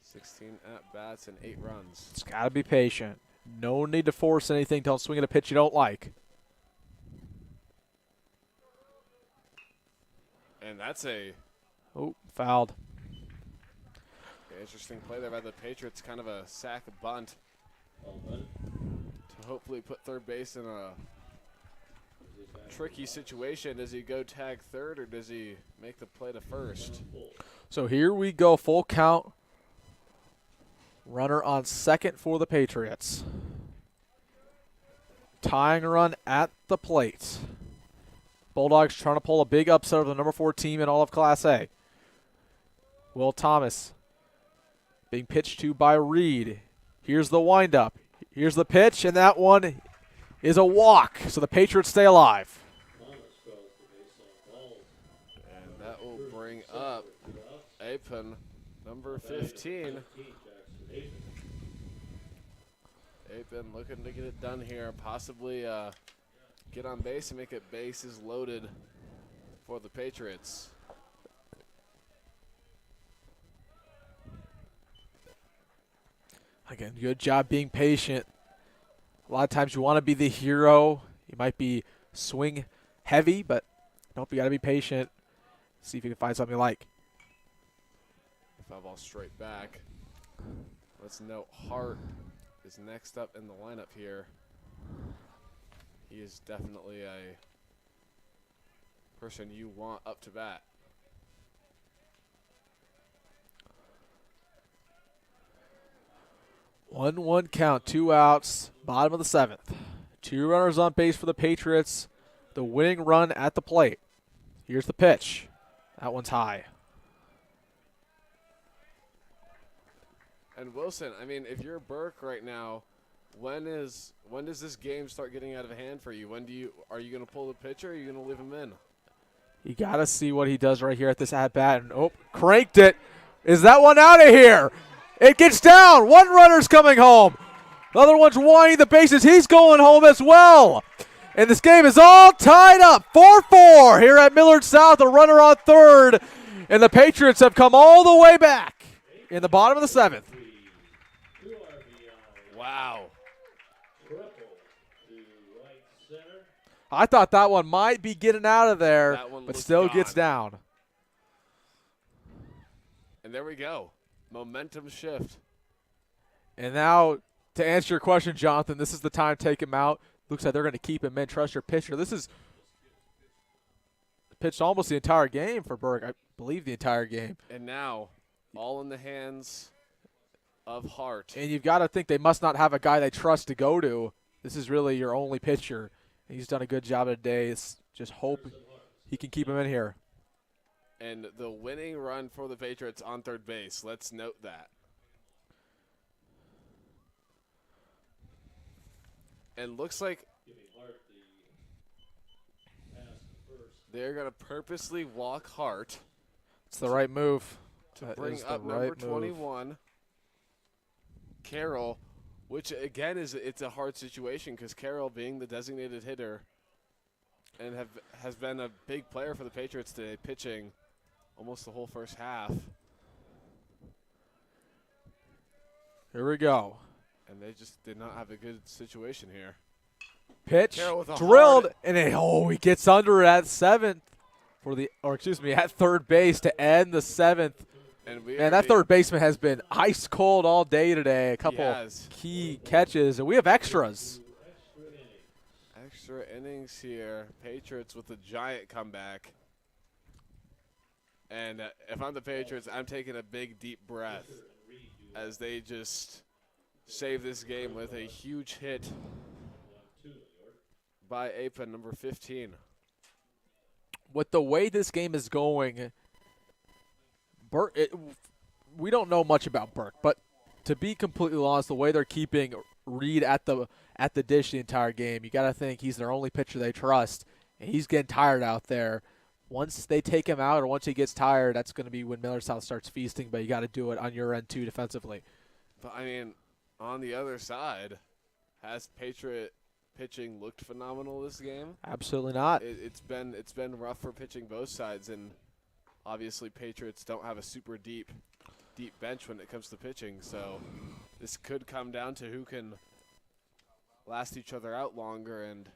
16 at-bats and 8 runs. It's got to be patient. No need to force anything. Don't swing at a pitch you don't like. And that's a Oh, fouled. interesting play there by the Patriots, kind of a sack bunt Well done. to hopefully put third base in a tricky situation. Does he go tag third or does he make the play to first? So here we go, full count. Runner on second for the Patriots. Tying run at the plate. Bulldogs trying to pull a big upset over the number 4 team in all of Class A. Will Thomas being pitched to by Reed. Here's the windup. Here's the pitch, and that one is a walk. So the Patriots stay alive. Thomas calls the base on balls. And that will bring up Apin, number 15. Jackson Aiden. Apin looking to get it done here, possibly get on base and make it bases loaded for the Patriots. Again, good job being patient. A lot of times you want to be the hero. You might be swing heavy, but nope, you got to be patient. See if you can find something you like. Foul ball straight back. Let's note Hart is next up in the lineup here. He is definitely a person you want up to bat. One count, 2 outs, bottom of the 7th. 2 runners on base for the Patriots. The winning run at the plate. Here's the pitch. That one's high. And Wilson, I mean, if you're Burke right now, when does this game start getting out of hand for you? Are you going to pull the pitcher or are you going to leave him in? You got to see what he does right here at this at-bat. And, oh, cranked it. Is that one out of here? It gets down. One runner's coming home. The other one's winding the bases. He's going home as well. And this game is all tied up. 4-4 here at Millard South. A runner on third. And the Patriots have come all the way back in the bottom of the 7th. 2 RBI. Wow. Triple to right center. I thought that one might be getting out of there, That one but was still gets gone. down. And there we go. Momentum shift. And now, to answer your question, Jonathan, this is the time to take him out. Looks like they're going to keep him in. Trust your pitcher. This is pitched almost the entire game for Burke. I believe the entire game. And now, all in the hands of Hart. And you've got to think they must not have a guy they trust to go to. This is really your only pitcher. And he's done a good job today. It's just hope he can keep him in here. And the winning run for the Patriots on third base. Let's note that. And looks like they're going to purposely walk Hart. It's the right move. To That bring is the up right number move. 21, Carroll, which again it's a hard situation because Carroll, being the designated hitter, and has been a big player for the Patriots today, pitching almost the whole first half. Here we go. And they just did not have a good situation here. Pitch Carroll with a drilled, hard- and he gets under at seventh at third base to end the seventh. And we Man, that third baseman has been ice cold all day today. A couple has. key catches, and we have extras. Extra innings here. Patriots with a giant comeback. And if I'm the Patriots, I'm taking a big, deep breath as they just save this game with a huge hit by Apen, number 15. With the way this game is going, Burke, we don't know much about Burke, but to be completely honest, the way they're keeping Reed at the dish the entire game, you got to think he's their only pitcher they trust, and he's getting tired out there. Once they take him out or once he gets tired, that's going to be when Millard South starts feasting, but you got to do it on your end too defensively. But, I mean, on the other side, has Patriot pitching looked phenomenal this game? Absolutely not. It's been rough for pitching both sides, and obviously Patriots don't have a super deep bench when it comes to pitching, so this could come down to who can last each other out longer. And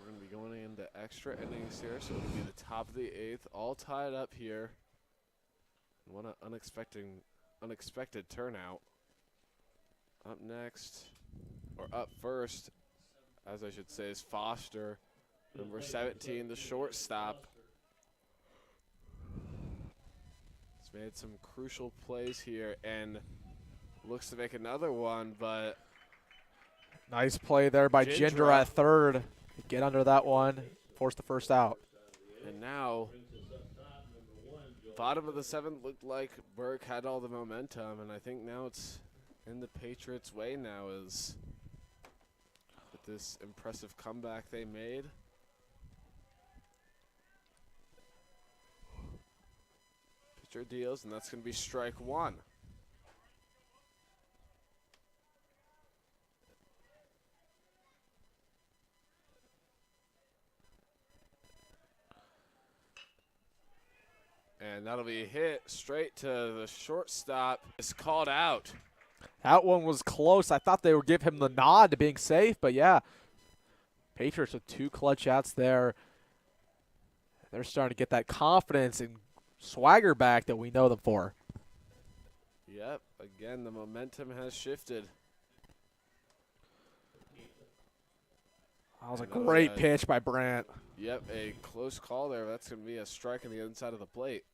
we're going to be going into extra innings here, so it'll be the top of the 8th, all tied up here. What an unexpected turnout. Up next, or up first, as I should say, is Foster, number 17, the shortstop. He's made some crucial plays here and looks to make another one, but Nice play there by Ginger at third. Get under that one, force the first out. and now bottom of the 7th looked like Burke had all the momentum, and I think now it's in the Patriots' way now is with this impressive comeback they made. Pitcher deals, and that's going to be strike one. And that'll be hit straight to the shortstop. It's called out. That one was close. I thought they would give him the nod to being safe, but yeah. Patriots with 2 clutch outs there. They're starting to get that confidence and swagger back that we know them for. Yep, again, the momentum has shifted. That was a And that was great a- pitch by Brandt. Yep, a close call there. That's going to be a strike on the inside of the plate.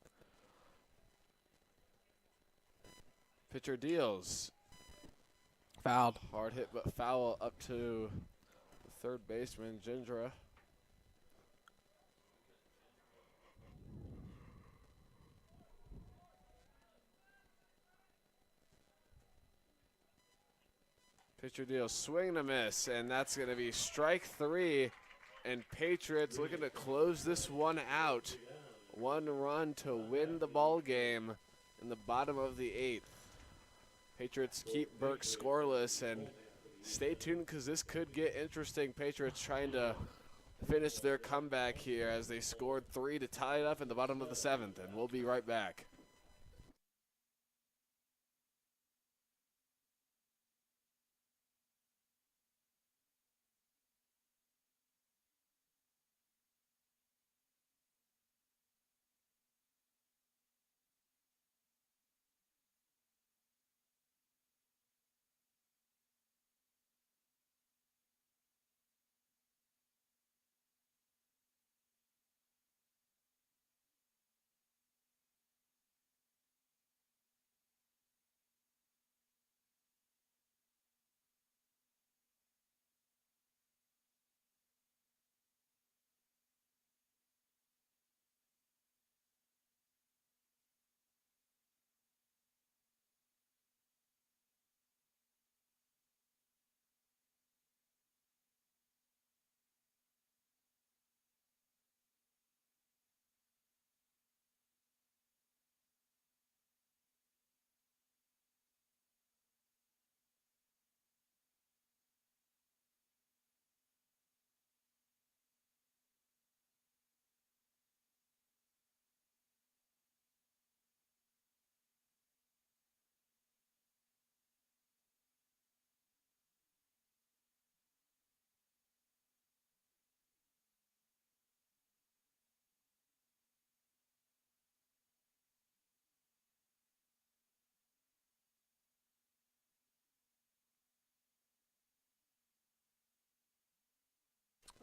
Pitcher deals. Fouled. Hard hit, but foul up to the third baseman, Gindra. Pitcher deals, swing and a miss, and that's going to be strike 3. And Patriots looking to close this one out. 1 run to win the ball game in the bottom of the 8th. Patriots keep Burke scoreless, and stay tuned because this could get interesting. Patriots trying to finish their comeback here as they scored 3 to tie it up in the bottom of the 7th, and we'll be right back.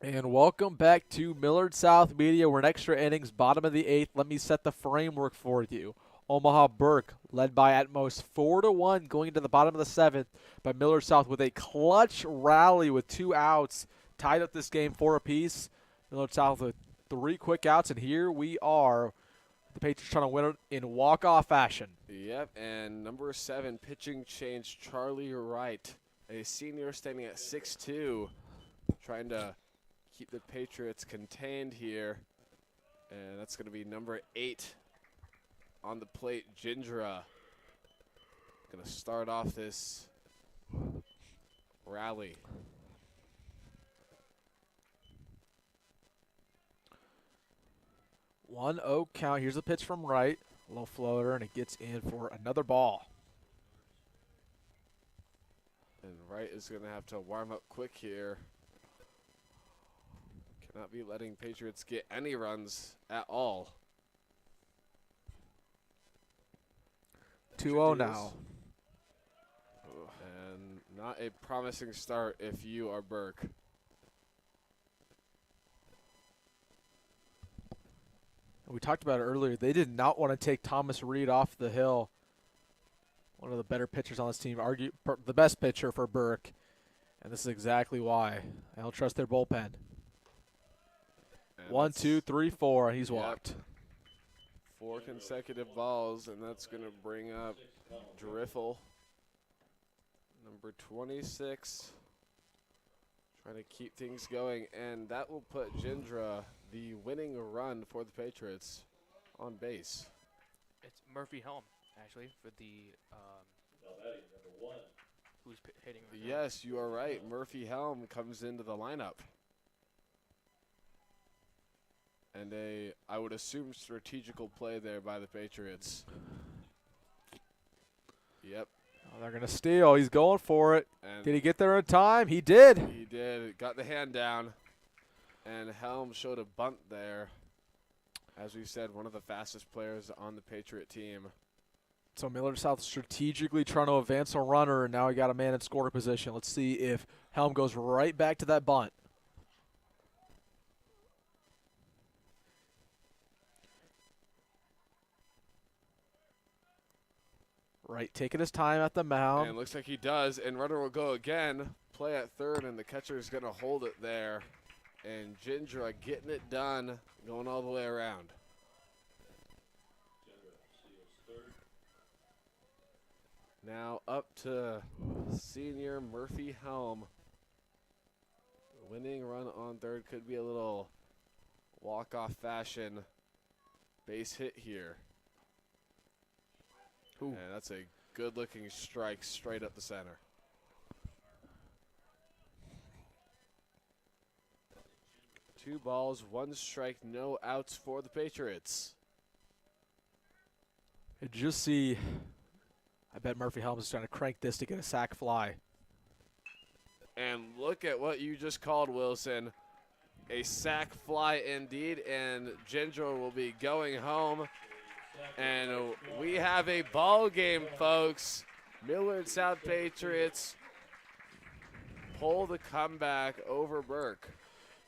And welcome back to Millard South Media. We're in extra innings, bottom of the 8th. Let me set the framework for you. Omaha Burke led by at most 4-1 going into the bottom of the 7th, but Millard South with a clutch rally with 2 outs tied up this game 4 apiece. Millard South with 3 quick outs, and here we are. The Patriots trying to win it in walk-off fashion. Yep, and number 7 pitching change, Charlie Wright, a senior standing at 6'2", trying to keep the Patriots contained here. And that's going to be number 8 on the plate, Gindra. Going to start off this rally. 1-0 count. Here's a pitch from Wright. A little floater, and it gets in for another ball. And Wright is going to have to warm up quick here. Cannot be letting Patriots get any runs at all. 2-0 now. And not a promising start if you are Burke. We talked about it earlier. They did not want to take Thomas Reed off the hill. One of the better pitchers on this team, the best pitcher for Burke. And this is exactly why. I don't trust their bullpen. And 1, 2, 3, 4, and he's Yep. walked. 4 consecutive balls, and that's going to bring up Driffle, number 26, trying to keep things going, and that will put Gindra, the winning run for the Patriots, on base. It's Murphy Helm, actually, for the Now batting number 1. who's hitting right now. Yes, you are right. Murphy Helm comes into the lineup. And I would assume, strategical play there by the Patriots. Yep. Oh, they're going to steal. He's going for it. And Did he get there in time? He did. he did. Got the hand down. And Helm showed a bunt there. As we said, one of the fastest players on the Patriot team. So Millard South strategically trying to advance a runner, and now he got a man in scoring position. Let's see if Helm goes right back to that bunt. Right, taking his time at the mound. And looks like he does. And runner will go again. Play at third, and the catcher is going to hold it there. And Gindra getting it done, going all the way around. Now up to senior Murphy Helm. Winning run on third could be a little walk-off fashion base hit here. Ooh. And that's a good-looking strike straight up the center. Two balls, 1 strike, no outs for the Patriots. And just see, I bet Murphy Helms is trying to crank this to get a sac fly. And look at what you just called, Wilson. A sac fly indeed, and Ginger will be going home. And we have a ball game, folks. Millard South Patriots pull the comeback over Burke.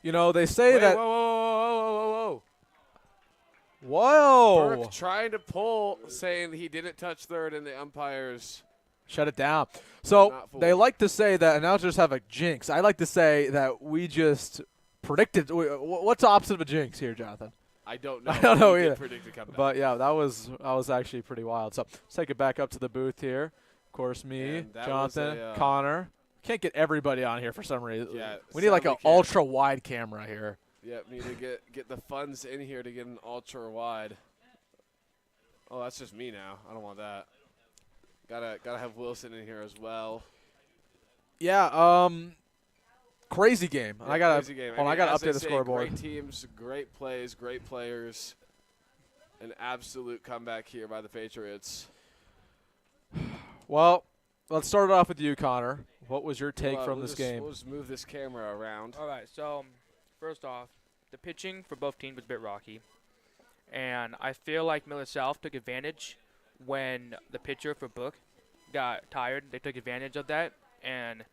You know, they say that. Whoa. Whoa! Burke trying to pull, saying he didn't touch third, and the umpires. Shut it down. So Not fooled. they like to say that announcers have a jinx. I like to say that we just predicted. What's the opposite of a jinx here, Jonathan? I don't know. I don't know He did either. predict a comeback. But yeah, that was actually pretty wild. So let's take it back up to the booth here. Of course, me, And that Jonathan, was a, Connor. Can't get everybody on here for some reason. Yeah, we need like sadly an can't. ultra wide camera here. Yep, need to get the funds in here to get an ultra wide. Oh, that's just me now. I don't want that. Gotta have Wilson in here as well. Yeah, crazy game. Yeah, I gotta crazy game. I gotta as they update the say, scoreboard. Great teams, great plays, great players. An absolute comeback here by the Patriots. Well, let's start it off with you, Connor. What was your take Well, from we'll this just- game? We'll just move this camera around. All right, so first off, the pitching for both teams was a bit rocky. And I feel like Millard South took advantage when the pitcher for Burke got tired. They took advantage of that and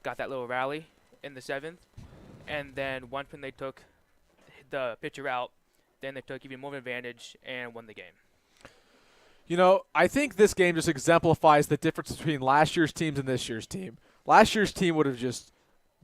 got that little rally in the 7th. And then once when they took the pitcher out, then they took even more of an advantage and won the game. You know, I think this game just exemplifies the difference between last year's teams and this year's team. Last year's team would have just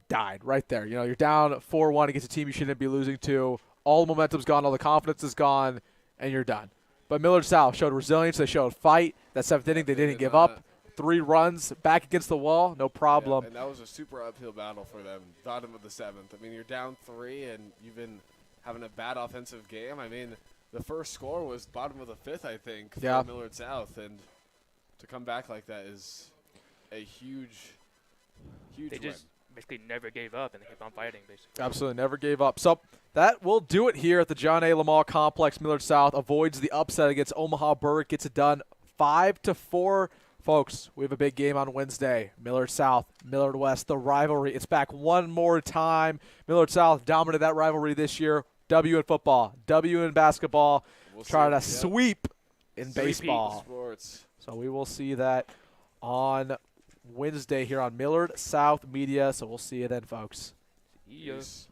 died right there. You know, you're down 4-1 against a team you shouldn't be losing to. All the momentum's gone, all the confidence is gone, and you're done. But Millard South showed resilience. They showed fight. That 7th inning, they didn't give up. 3 runs back against the wall, no problem. Yeah, and that was a super uphill battle for them, bottom of the 7th. I mean, you're down 3, and you've been having a bad offensive game. I mean, the first score was bottom of the 5th, I think, for Millard South. And to come back like that is a huge They win. just basically never gave up, and they kept on fighting, basically. Absolutely, never gave up. So that will do it here at the John A. Lamar Complex. Millard South avoids the upset against Omaha Burke, gets it done 5-4. Folks, we have a big game on Wednesday. Millard South, Millard West, the rivalry. It's back one more time. Millard South dominated that rivalry this year. W in football, W in basketball. We'll Trying to see. sweep in Sweep baseball. Sports. So we will see that on Wednesday here on Millard South Media. So we'll see you then, folks. Yeah. Peace.